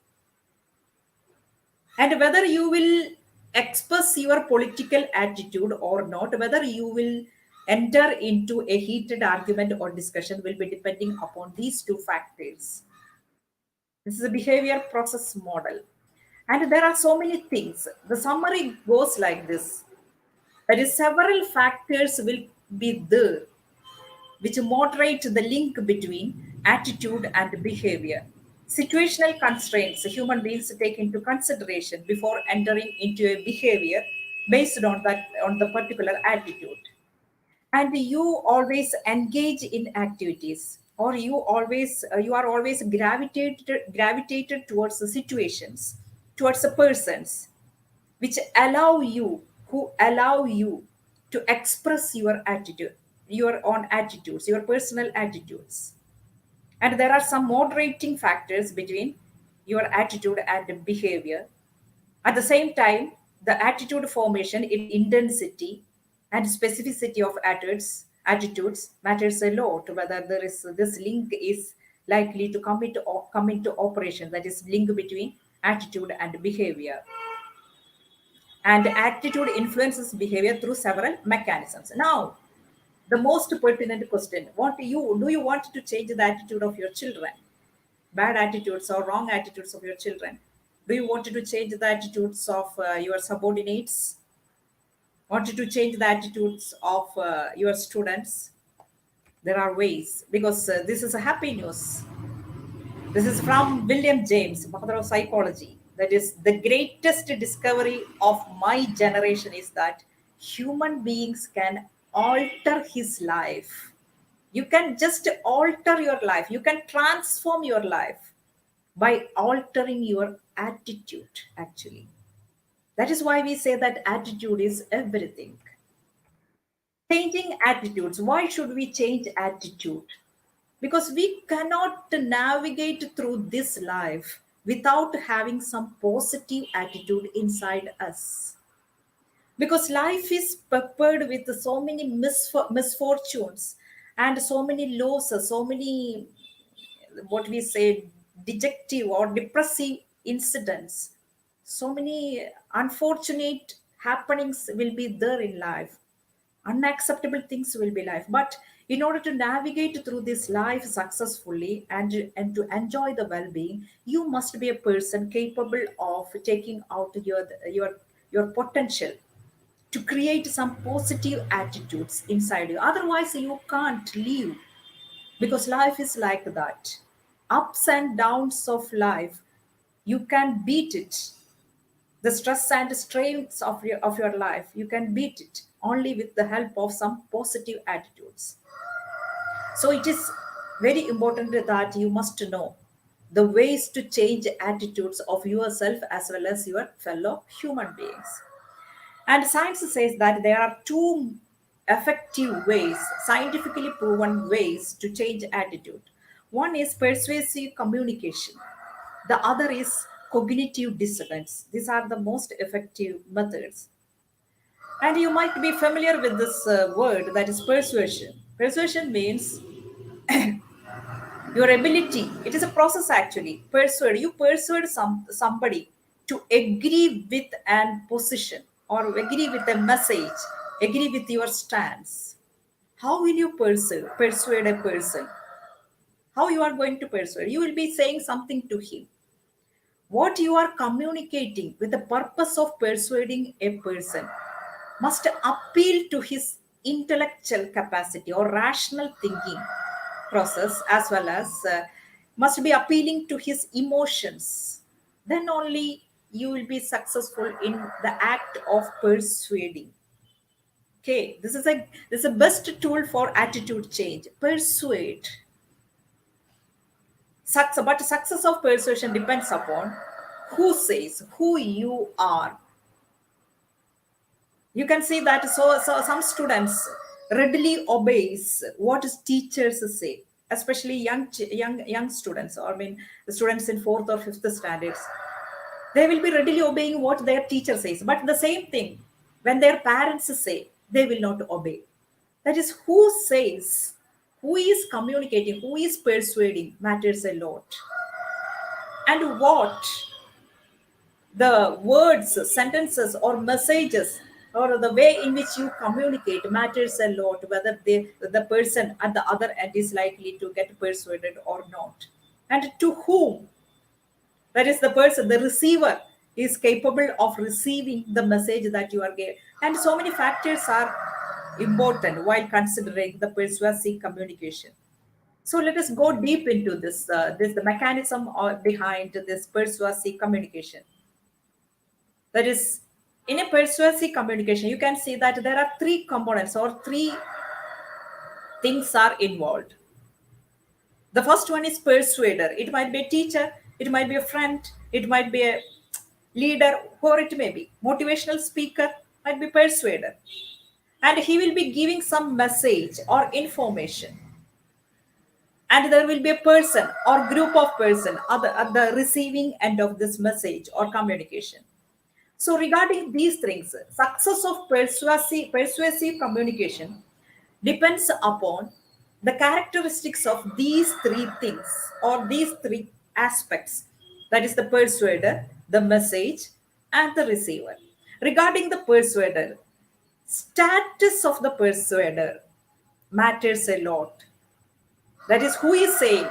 and whether you will express your political attitude or not, whether you will enter into a heated argument or discussion, will be depending upon these two factors. This is a behavior process model. And there are so many things. The summary goes like this. That is, several factors will be there which moderate the link between attitude and behavior. Situational constraints human beings take into consideration before entering into a behavior based on the particular attitude. And you always engage in activities, or you are always gravitated towards the situations, towards the persons which allow you to express your attitude, your own attitudes, your personal attitudes. And there are some moderating factors between your attitude and behavior. At the same time, the attitude formation, its intensity and specificity of attitudes matters a lot. Whether there is this link is likely to come into operation, that is link between attitude and behavior. And attitude influences behavior through several mechanisms. Now, The most pertinent question: do you want to change the attitude of your children? Bad attitudes or wrong attitudes of your children? Do you want to change the attitudes of your subordinates? Want to change the attitudes of your students? There are ways, because this is a happy news. This is from William James, father of psychology. That is, the greatest discovery of my generation is that human beings can alter his life. You can just alter your life. You can transform your life by altering your attitude, actually. That is why we say that attitude is everything. Changing attitudes. Why should we change attitude? Because we cannot navigate through this life without having some positive attitude inside us. Because life is peppered with so many misfortunes and so many losses, so many, what we say, dejective or depressive incidents. So many unfortunate happenings will be there in life. Unacceptable things will be life. But in order to navigate through this life successfully and to enjoy the well-being, you must be a person capable of taking out your potential, to create some positive attitudes inside you. Otherwise, you can't live, because life is like that. Ups and downs of life, you can beat it. The stress and strains of your life, you can beat it only with the help of some positive attitudes. So it is very important that you must know the ways to change attitudes of yourself as well as your fellow human beings. And science says that there are two effective ways, scientifically proven ways to change attitude. One is persuasive communication, the other is cognitive dissonance. These are the most effective methods. And you might be familiar with this word, that is persuasion. Persuasion means your ability. It is a process, actually. You persuade somebody to agree with an position or agree with a message, agree with your stance. How will you persuade a person? How you are going to persuade? You will be saying something to him. What you are communicating with the purpose of persuading a person must appeal to his intellectual capacity or rational thinking process, as well as must be appealing to his emotions. Then only you will be successful in the act of persuading. Okay, this is a best tool for attitude change. Persuade. But success of persuasion depends upon who says, who you are. You can see that, so some students readily obeys what teachers say, especially young students, or I mean the students in fourth or fifth standards. They will be readily obeying what their teacher says, but the same thing when their parents say, they will not obey. That is, who says, who is communicating, who is persuading matters a lot. And what the words, sentences, or messages, or the way in which you communicate matters a lot, whether the person at the other end is likely to get persuaded or not. And to whom, that is, the person, the receiver, is capable of receiving the message that you are giving. And so many factors are important while considering the persuasive communication. So let us go deep into this the mechanism behind this persuasive communication. That is, in a persuasive communication, you can see that there are three components or three things are involved. The first one is persuader. It might be a teacher, it might be a friend, it might be a leader, or it may be motivational speaker, might be persuader. And he will be giving some message or information. And there will be a person or group of person at the receiving end of this message or communication. So, regarding these things, success of persuasive communication depends upon the characteristics of these three things or these three aspects, that is, the persuader, the message, and the receiver. Regarding the persuader, status of the persuader. matters a lot. That is who is saying.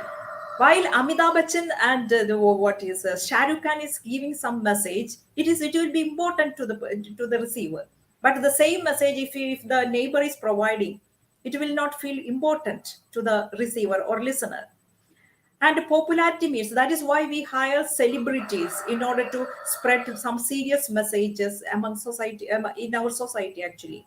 While Amitabh Bachchan and what is Shah Rukh Khan is giving some message, it will be important to the receiver. But the same message, if the neighbor is providing, it will not feel important to the receiver or listener. And popularity means that is why we hire celebrities in order to spread some serious messages among society, in our society actually.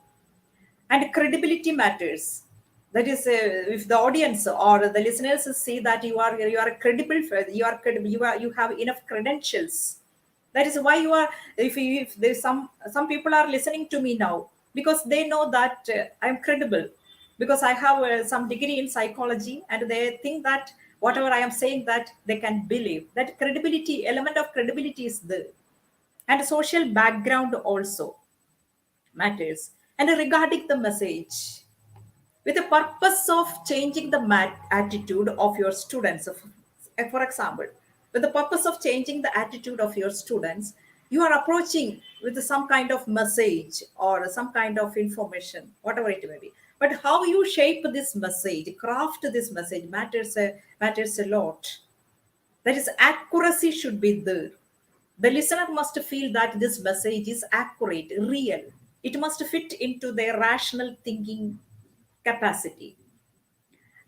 And credibility matters. That is, if the audience or the listeners see that you are credible, you have enough credentials. That is why you are. If there's some people are listening to me now because they know that I'm credible, because I have some degree in psychology, and they think that whatever I am saying that they can believe. That credibility element of credibility is there. And social background also matters. And regarding the message, with the purpose of changing the attitude of your students, for example, with the purpose of changing the attitude of your students, you are approaching with some kind of message or some kind of information, whatever it may be. But how you shape this message, craft this message matters a lot. That is, accuracy should be there. The listener must feel that this message is accurate, real. It must fit into their rational thinking capacity.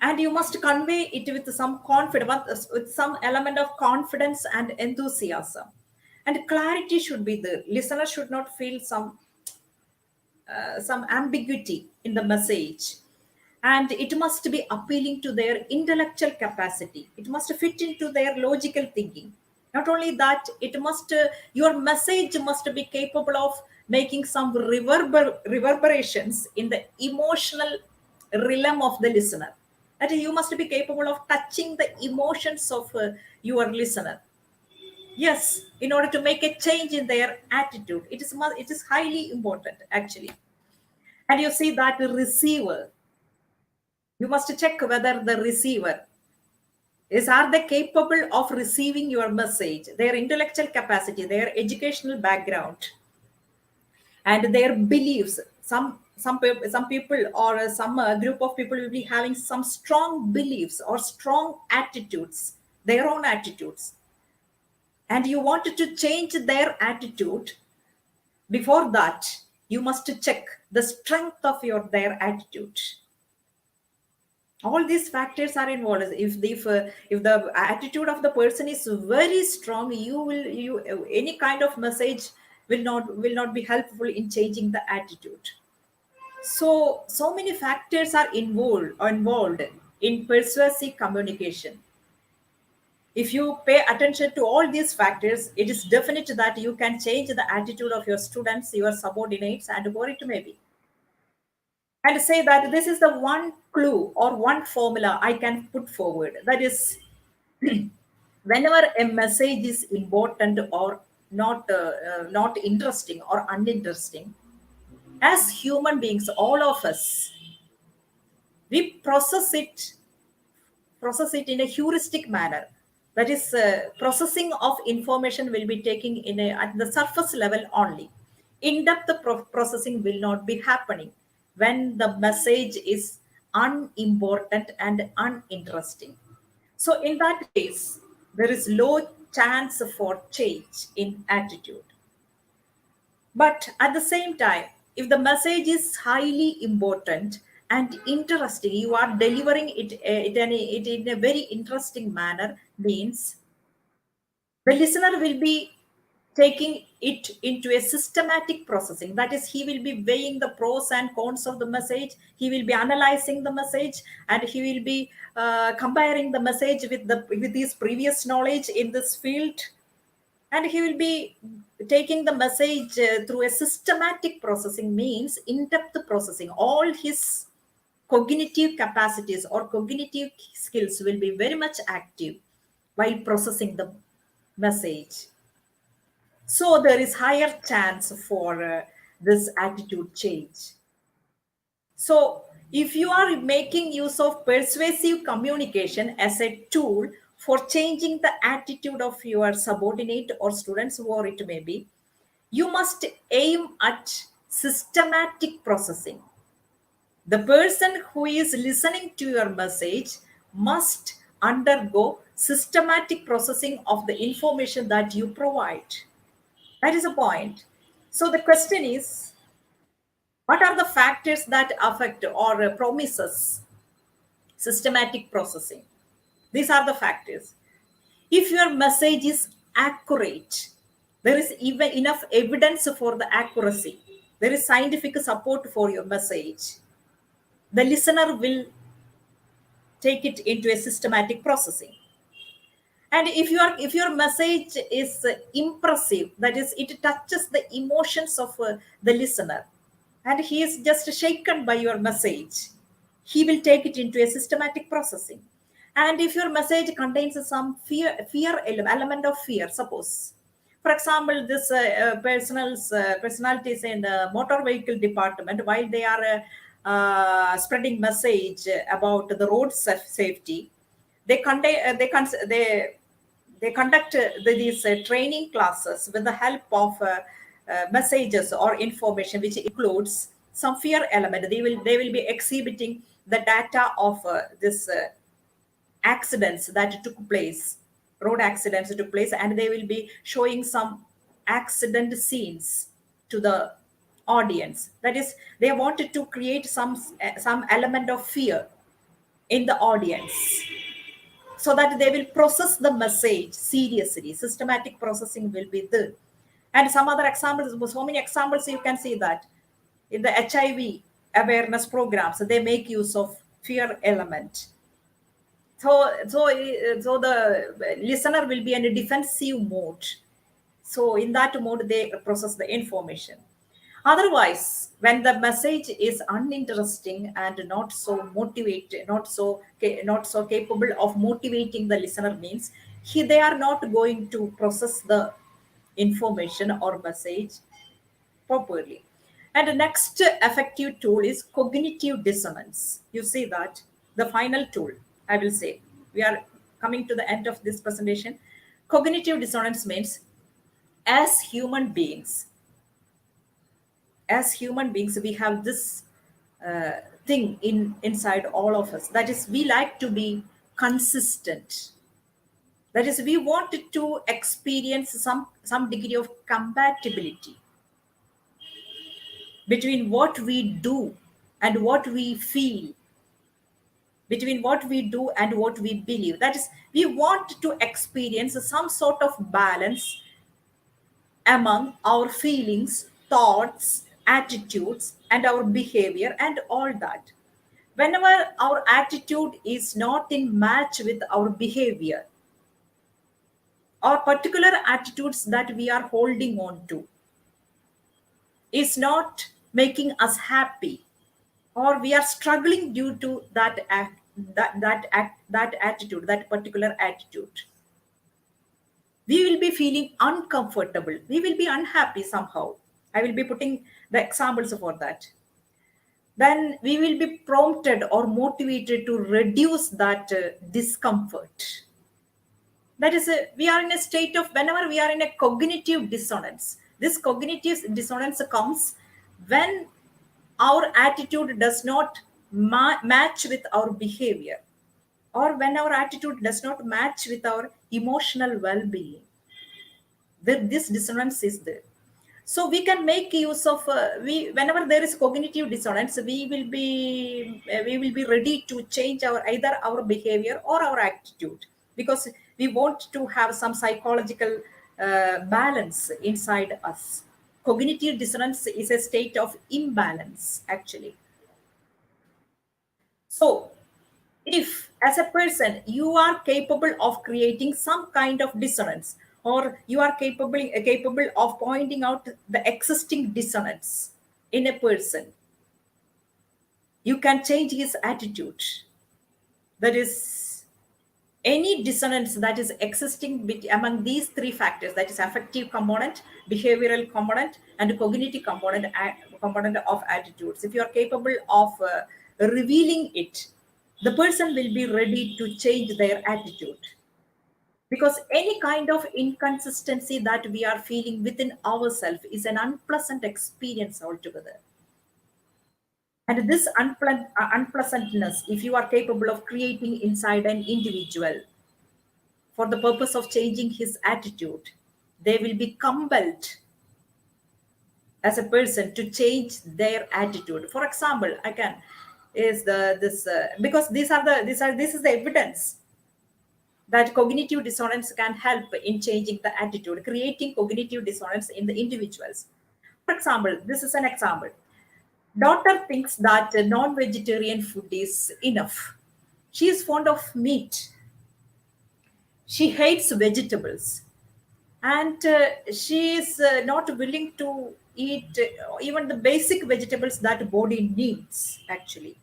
And you must convey it with some confidence, with some element of confidence and enthusiasm. And clarity should be there. Listener should not feel some ambiguity in the message. And it must be appealing to their intellectual capacity. It must fit into their logical thinking. Not only that, your message must be capable of making some reverberations in the emotional realm of the listener. That you must be capable of touching the emotions of your listener. Yes, in order to make a change in their attitude, it is highly important actually. And you see that the receiver, you must check whether the receiver is, are they capable of receiving your message, their intellectual capacity, their educational background, and their beliefs. Some people or some group of people will be having some strong beliefs or strong attitudes, their own attitudes, and you wanted to change their attitude. Before that, you must check the strength of their attitude. All these factors are involved. If the attitude of the person is very strong, you any kind of message will not be helpful in changing the attitude. So many factors are involved in persuasive communication. If you pay attention to all these factors, it is definite that you can change the attitude of your students, your subordinates, and whoever it may be. And say that this is the one clue or one formula I can put forward. That is, whenever a message is important or not interesting or uninteresting, as human beings, all of us, we process it in a heuristic manner. That is, processing of information will be taking at the surface level only. In-depth processing will not be happening when the message is unimportant and uninteresting. So in that case, there is low chance for change in attitude. But at the same time, if the message is highly important and interesting, you are delivering it in a very interesting manner, means the listener will be taking it into a systematic processing. That is, he will be weighing the pros and cons of the message. He will be analyzing the message, and he will be comparing the message with his previous knowledge in this field, and he will be taking the message through a systematic processing, means in-depth processing. All his cognitive capacities or cognitive skills will be very much active while processing the message. So there is higher chance for this attitude change. So if you are making use of persuasive communication as a tool for changing the attitude of your subordinate or students, or it may be, you must aim at systematic processing. The person who is listening to your message must undergo systematic processing of the information that you provide. That is a point. So the question is, what are the factors that affect or promises systematic processing? These are the factors. If your message is accurate, there is even enough evidence for the accuracy, there is scientific support for your message, the listener will take it into a systematic processing. And if your message is impressive, that is, it touches the emotions of the listener, and he is just shaken by your message, he will take it into a systematic processing. And if your message contains some element of fear, suppose, for example, this personalities in the motor vehicle department, while they are spreading message about the road safety, they conduct they conduct these training classes with the help of messages or information which includes some fear element. They will be exhibiting the data of this accidents that took place, road accidents that took place, and they will be showing some accident scenes to the audience. That is, they wanted to create some element of fear in the audience, so that they will process the message seriously. Systematic processing will be there. And some other examples, so many examples you can see that in the HIV awareness programs, they make use of fear element. So the listener will be in a defensive mode. So in that mode, they process the information. Otherwise, when the message is uninteresting and not so motivated, not so capable of motivating the listener, means they are not going to process the information or message properly. And the next effective tool is cognitive dissonance. You see that the final tool, I will say, we are coming to the end of this presentation. Cognitive dissonance means, as human beings, we have this thing inside all of us, that is, we like to be consistent. That is, we want to experience some degree of compatibility between what we do and what we feel, between what we do and what we believe. That is, we want to experience some sort of balance among our feelings, thoughts, attitudes, and our behavior, and all that. Whenever our attitude is not in match with our behavior, or particular attitudes that we are holding on to is not making us happy, or we are struggling due to that attitude, that particular attitude, we will be feeling uncomfortable, we will be unhappy somehow. I will be putting the examples for that. Then we will be prompted or motivated to reduce that discomfort. That is, we are in a state of, whenever we are in a cognitive dissonance, this cognitive dissonance comes when our attitude does not match with our behavior, or when our attitude does not match with our emotional well-being. This dissonance is there. So we can make use of we whenever there is cognitive dissonance, we will be ready to change either our behavior or our attitude, because we want to have some psychological balance inside us. Cognitive dissonance is a state of imbalance, actually. So if, as a person, you are capable of creating some kind of dissonance, or you are capable of pointing out the existing dissonance in a person, you can change his attitude. That is, any dissonance that is existing among these three factors, that is affective component, behavioral component, and cognitive component of attitudes, if you are capable of revealing it, the person will be ready to change their attitude. Because any kind of inconsistency that we are feeling within ourselves is an unpleasant experience altogether. And this unpleasantness, if you are capable of creating inside an individual for the purpose of changing his attitude, they will be compelled as a person to change their attitude. For example, I can is the this because this is the evidence that cognitive dissonance can help in changing the attitude, creating cognitive dissonance in the individuals. For example, this is an example. Daughter thinks that non-vegetarian food is enough. She is fond of meat. She hates vegetables, and she is not willing to eat even the basic vegetables that body needs actually.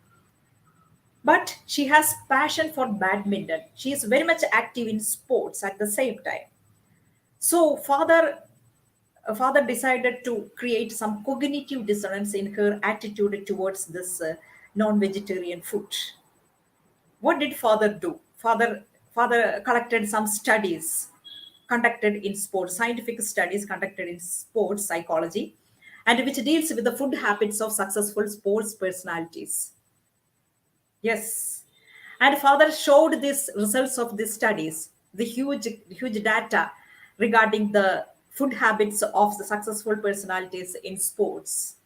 But she has passion for badminton. She is very much active in sports at the same time. So father decided to create some cognitive dissonance in her attitude towards this non-vegetarian food. What did father do? Father collected some studies conducted in sports, scientific studies conducted in sports psychology, and which deals with the food habits of successful sports personalities. Yes. And father showed these results of these studies, the huge data regarding the food habits of the successful personalities in sports.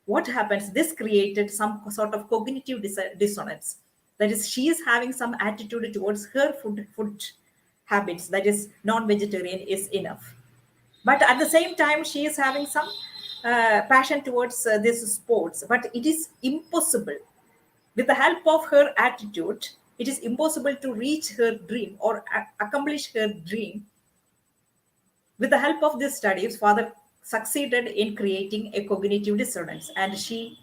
What happens? This created some sort of cognitive dissonance. That is, she is having some attitude towards her food habits. That is, non-vegetarian is enough. But at the same time, she is having some passion towards this sports. But it is impossible with the help of her attitude. It is impossible to reach her dream or accomplish her dream. With the help of these studies, father succeeded in creating a cognitive dissonance, and she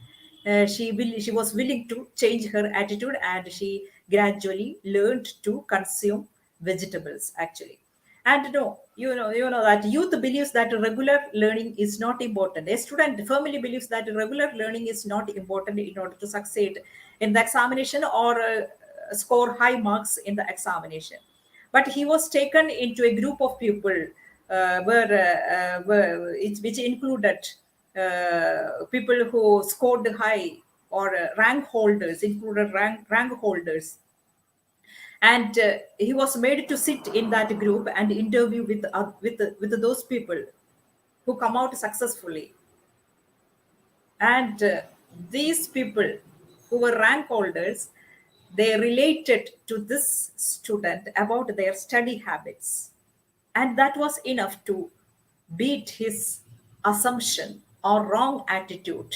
was willing to change her attitude, and she gradually learned to consume vegetables actually. And no, you know that youth believes that regular learning is not important. A student firmly believes that regular learning is not important in order to succeed in the examination or score high marks in the examination. But he was taken into a group of people which included people who scored high, or rank holders, included rank holders. And he was made to sit in that group and interview with those people who come out successfully. And these people who were rank holders, they related to this student about their study habits, and that was enough to beat his assumption or wrong attitude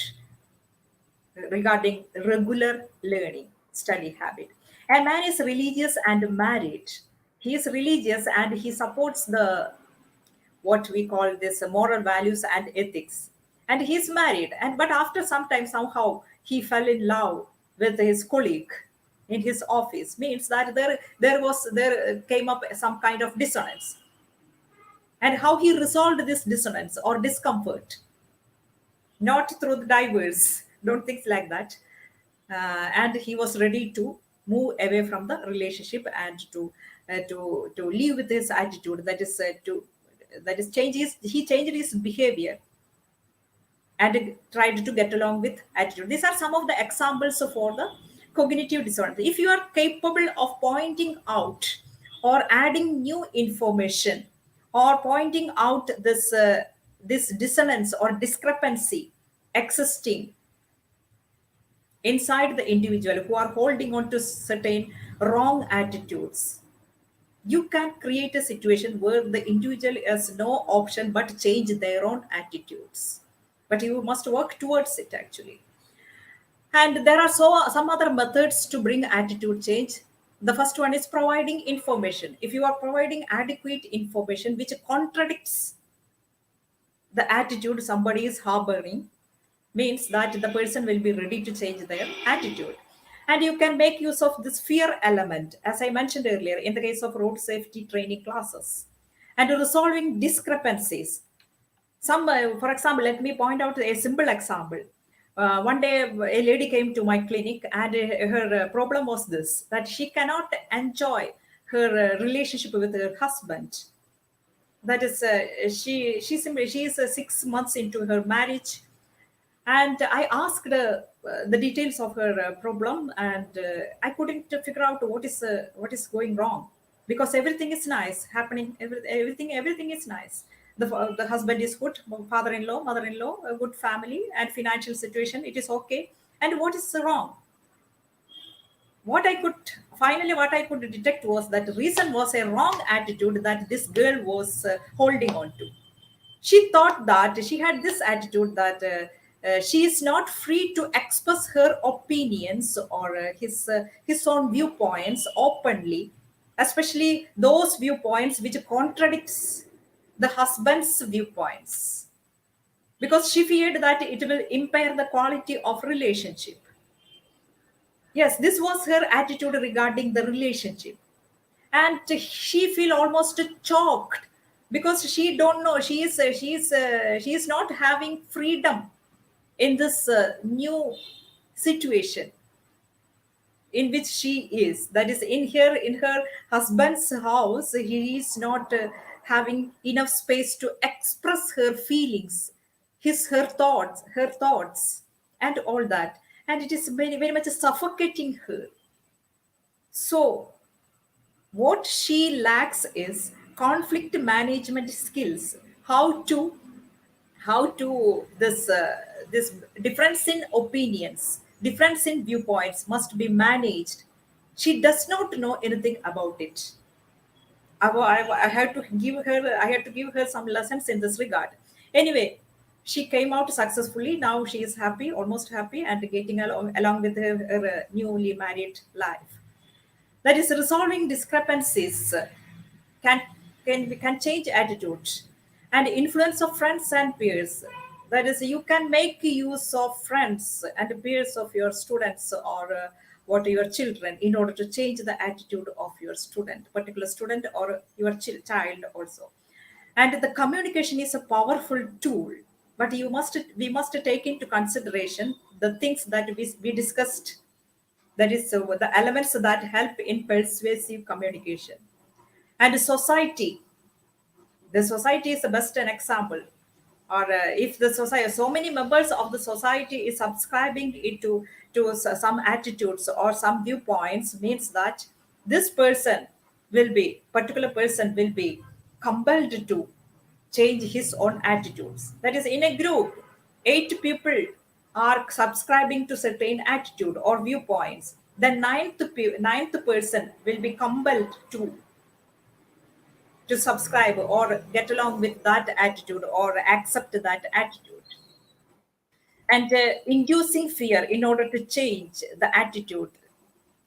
regarding regular learning study habit. A man is religious and married. He is religious and he supports the what we call this moral values and ethics, and he's married. And but after some time, somehow he fell in love with his colleague in his office. Means that there came up some kind of dissonance. And how he resolved this dissonance or discomfort, not through the divorce, don't think like that. And he was ready to move away from the relationship and to live with his attitude, that is changes he changed his behavior and tried to get along with attitude. These are some of the examples for the cognitive dissonance. If you are capable of pointing out or adding new information or pointing out this dissonance or discrepancy existing inside the individual who are holding on to certain wrong attitudes, you can create a situation where the individual has no option but change their own attitudes. But you must work towards it actually. And there are some other methods to bring attitude change. The first one is providing information. If you are providing adequate information which contradicts the attitude somebody is harboring, means that the person will be ready to change their attitude. And you can make use of this fear element, as I mentioned earlier, in the case of road safety training classes, and resolving discrepancies. For example, let me point out a simple example. One day, a lady came to my clinic, and her problem was this: that she cannot enjoy her relationship with her husband. That is, she is 6 months into her marriage, And I asked the details of her problem, and I couldn't figure out what is going wrong, because everything is nice happening. Everything is nice. The husband is good, father-in-law, mother-in-law, a good family, and financial situation. It is okay. And what is wrong? What I could detect was that the reason was a wrong attitude that this girl was holding on to. She thought that she had this attitude that she is not free to express her opinions or his own viewpoints openly, especially those viewpoints which contradicts the husband's viewpoints, because she feared that it will impair the quality of relationship. Yes, this was her attitude regarding the relationship. And she feel almost choked, because she don't know, she is not having freedom in this new situation in which she is, that is in her husband's house. He is not having enough space to express her feelings, his her thoughts and all that. And it is very much suffocating her. So what she lacks is conflict management skills. How to this difference in opinions, difference in viewpoints must be managed. She does not know anything about it. I had to give her some lessons in this regard. Anyway, she came out successfully. Now she is happy, almost happy, and getting along with her newly married life. That is, resolving discrepancies can can change attitude. And influence of friends and peers, that is, you can make use of friends and peers of your students, or what your children, in order to change the attitude of your student, particular student, or your child also. And the communication is a powerful tool, but we must take into consideration the things that we discussed, that is, the elements that help in persuasive communication. And society, the society is the best an example. Or if the society, so many members of the society is subscribing it some attitudes or some viewpoints, means that this person particular person will be compelled to change his own attitudes. That is, in a group, 8 people are subscribing to certain attitude or viewpoints, the ninth person will be compelled to subscribe or get along with that attitude or accept that attitude. And inducing fear in order to change the attitude,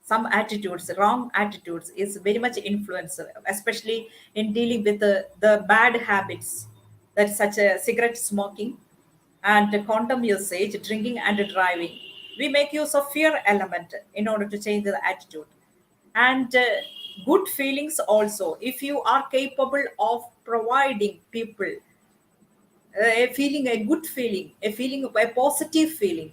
some attitudes, wrong attitudes, is very much influential, especially in dealing with the bad habits, that such as cigarette smoking and condom usage, drinking and driving. We make use of fear element in order to change the attitude. And good feelings also, if you are capable of providing people a feeling, a good feeling, a feeling of a positive feeling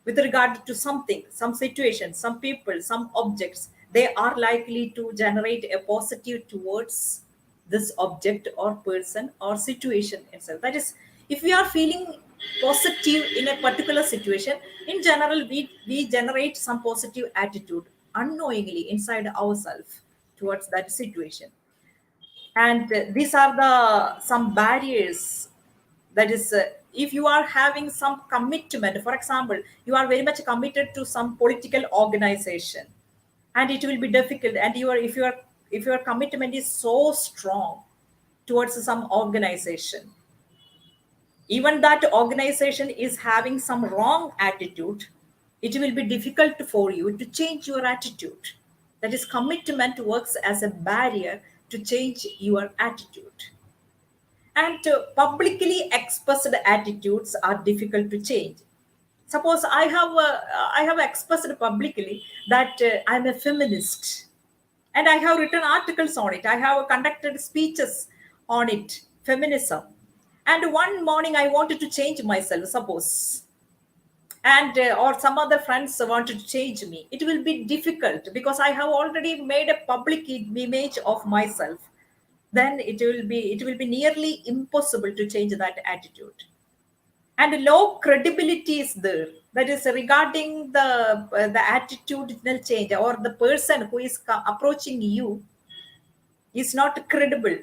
with regard to something, some situation, some people, some objects, they are likely to generate a positive towards this object or person or situation itself. That is, if we are feeling positive in a particular situation, in general, we generate some positive attitude unknowingly inside ourselves towards that situation. And these are the some barriers. That is, if you are having some commitment, for example, you are very much committed to some political organization, and it will be difficult, and if your commitment is so strong towards some organization, even that organization is having some wrong attitude, it will be difficult for you to change your attitude. That is, commitment works as a barrier to change your attitude. And publicly expressed attitudes are difficult to change. Suppose I have expressed publicly that I'm a feminist, and I have written articles on it, I have conducted speeches on it, feminism. And one morning I wanted to change myself, suppose, and or some other friends wanted to change me, it will be difficult, because I have already made a public image of myself. Then it will be nearly impossible to change that attitude. and low credibility is there. That is regarding the attitudinal change, or the person who is approaching you is not credible.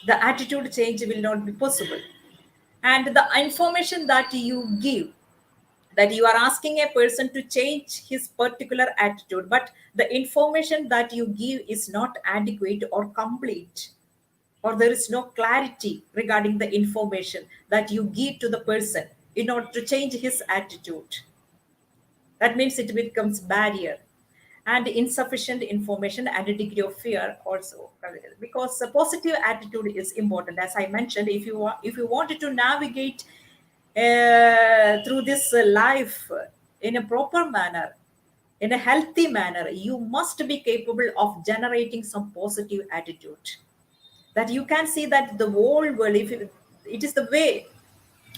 The attitude change will not be possible. And the information that you give, that you are asking a person to change his particular attitude, but the information that you give is not adequate or complete, or there is no clarity regarding the information that you give to the person in order to change his attitude, that means it becomes barrier. And insufficient information and a degree of fear also, because a positive attitude is important. As I mentioned, if you wanted to navigate through this life in a proper manner, in a healthy manner, you must be capable of generating some positive attitude, that you can see that the whole world, if it is the way,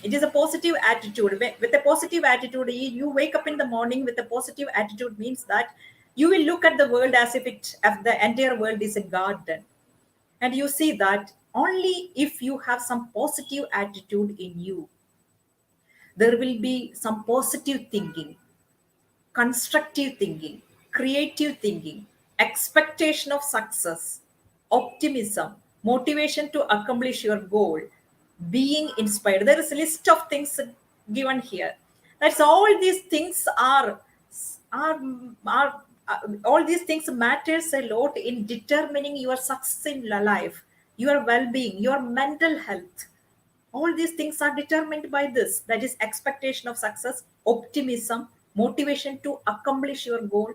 it is a positive attitude. With a positive attitude, you wake up in the morning with a positive attitude, means that you will look at the world as the entire world is a garden. And you see that only if you have some positive attitude in you, there will be some positive thinking, constructive thinking, creative thinking, expectation of success, optimism, motivation to accomplish your goal, being inspired. There is a list of things given here. That's all these things are, are all these things matters a lot in determining your success in life, your well-being, your mental health. All these things are determined by this, that is expectation of success, optimism, motivation to accomplish your goal.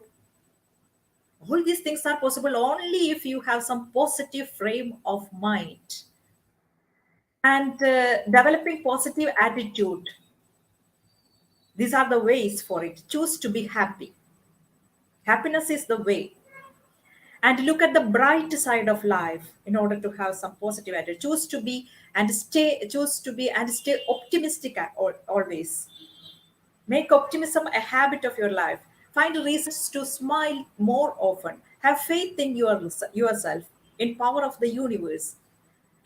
All these things are possible only if you have some positive frame of mind. And developing positive attitude, these are the ways for it. Choose to be happy. Happiness is the way. And look at the bright side of life in order to have some positive attitude. Choose to be and stay optimistic always. Make optimism a habit of your life. Find reasons to smile more often. Have faith in yourself, in power of the universe,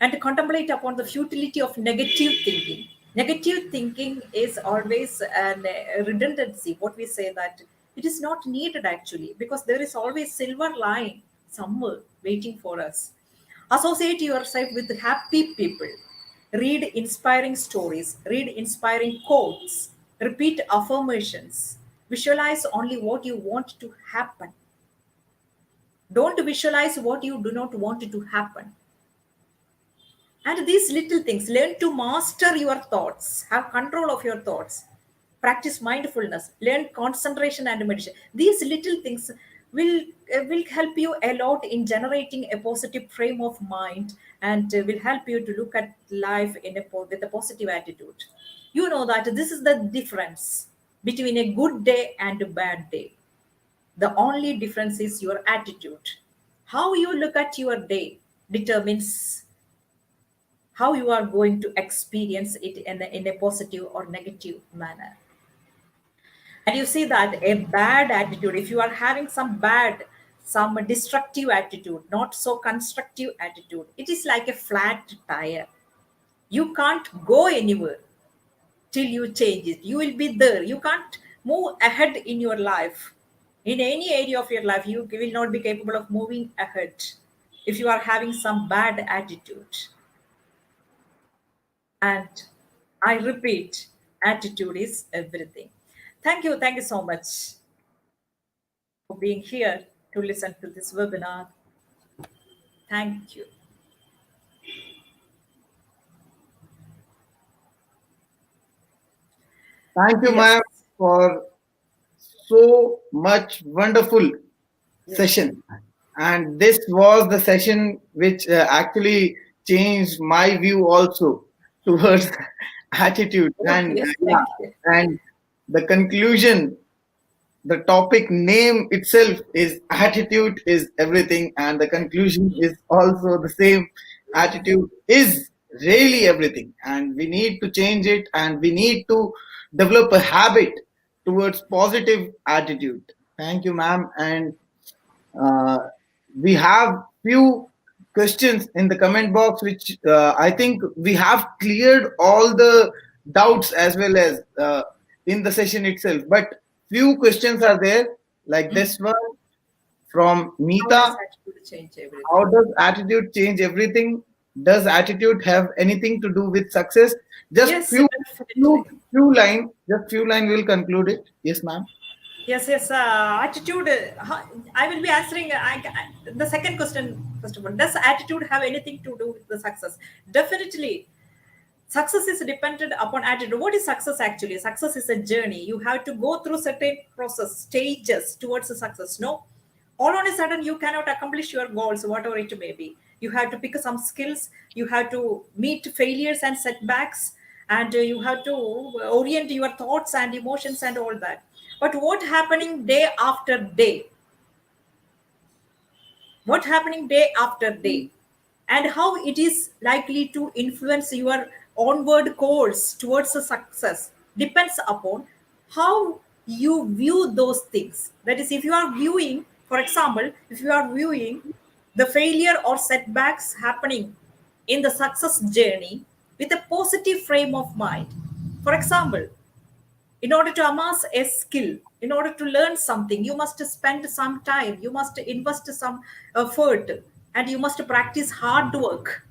and contemplate upon the futility of negative thinking. Negative thinking is always a redundancy. What we say, that it is not needed actually, because there is always silver line somewhere waiting for us. Associate yourself with happy people. Read inspiring stories. Read inspiring quotes. Repeat affirmations. Visualize only what you want to happen. Don't visualize what you do not want to happen. And these little things, learn to master your thoughts, have control of your thoughts, practice mindfulness, learn concentration and meditation. These little things will help you a lot in generating a positive frame of mind, and will help you to look at life with a positive attitude. You know that this is the difference between a good day and a bad day. The only difference is your attitude. How you look at your day determines how you are going to experience it in a positive or negative manner. And you see that a bad attitude, if you are having some destructive attitude, not so constructive attitude, it is like a flat tire. You can't go anywhere till you change it. You will be there. You can't move ahead in your life. In any area of your life, you will not be capable of moving ahead if you are having some bad attitude. And I repeat, attitude is everything. Thank you so much for being here to listen to this webinar. Thank you. Thank you, Yes, ma'am, for so much wonderful yes. session. And this was the session which actually changed my view also towards attitude. Oh, And yes, yeah, thank you. and the conclusion, the topic name itself is attitude is everything, and the conclusion is also the same. Attitude is really everything, and we need to change it, and we need to develop a habit towards positive attitude. Thank you, ma'am. And uh, we have few questions in the comment box, which I think we have cleared all the doubts as well as in the session itself. But few questions are there, like Mm. this one from How does Neeta. attitude change How everything? does attitude change everything? Does attitude have anything to do with success? Just Yes, few definitely. few line will conclude it. Yes, ma'am. Yes, yes. Attitude. I will be answering. The second question first of all. Does attitude have anything to do with the success? Definitely. Success is dependent upon attitude. What is success actually? Success is a journey. You have to go through certain process stages towards the success. No, all on a sudden you cannot accomplish your goals, whatever it may be. You have to pick some skills. You have to meet failures and setbacks, and you have to orient your thoughts and emotions and all that. But what happening day after day? What happening day after day, and how it is likely to influence your onward course towards a success depends upon how you view those things. That is, if you are viewing, for example, if you are viewing the failure or setbacks happening in the success journey with a positive frame of mind. For example, in order to amass a skill, in order to learn something, you must spend some time, you must invest some effort, and you must practice hard work.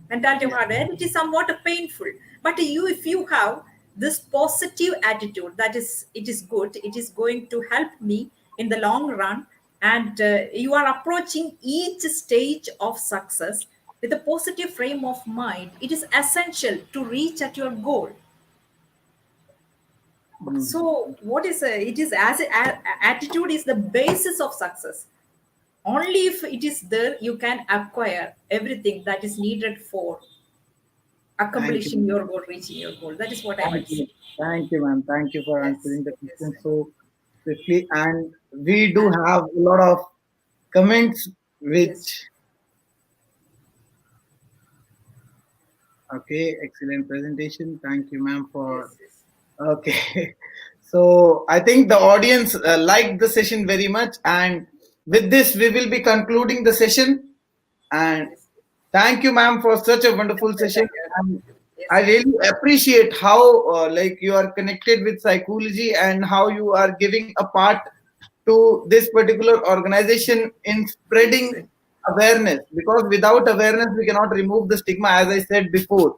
Mentality of Yeah. hard, and it is somewhat painful. But you, if you have this positive attitude, that is, it is good, it is going to help me in the long run, and you are approaching each stage of success with a positive frame of mind, it is essential to reach at your goal. Mhm. So what is it is as attitude is the basis of success. Only if it is there you can acquire everything that is needed for Thank you, accomplishing ma'am. your goal, reaching your goal. That is what I Thank might say. you. Thank you, ma'am. Thank you for Yes, answering the yes, question so quickly. And we do and have a lot of comments yes, which, okay, excellent presentation. Thank you, ma'am, for, yes, yes, okay. So I think the audience liked the session very much. And with this, we will be concluding the session. And yes. thank you, ma'am, for such a wonderful session. Thank you. And Yes, I yes, really appreciate how like you are connected with psychology and how you are giving a part to this particular organization in yes, spreading awareness, because without awareness we cannot remove the stigma, as I said before.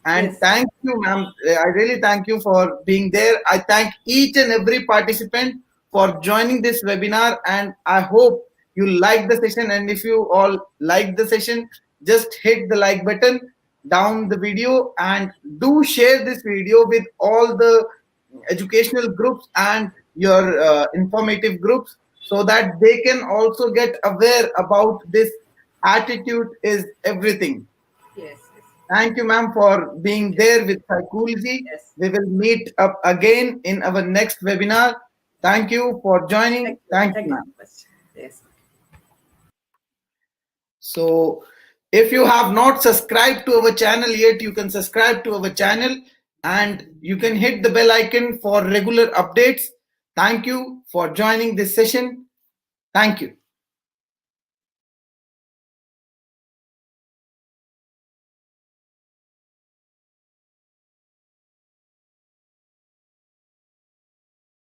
And yes, thank you, ma'am. I really thank you for being there. I thank each and every participant for joining this webinar, and I hope you like the session. And if you all like the session, just hit the like button down the video and do share this video with all the educational groups and your informative groups, so that they can also get aware about this attitude is everything. yes, yes, Thank you, ma'am, for being yes, there with psychology. yes. We will meet up again in our next webinar. Thank you for joining. Thank you. Thank you, Thank you ma'am. so much. Yes. So, if you have not subscribed to our channel yet, you can subscribe to our channel and you can hit the bell icon for regular updates. Thank you for joining this session. Thank you.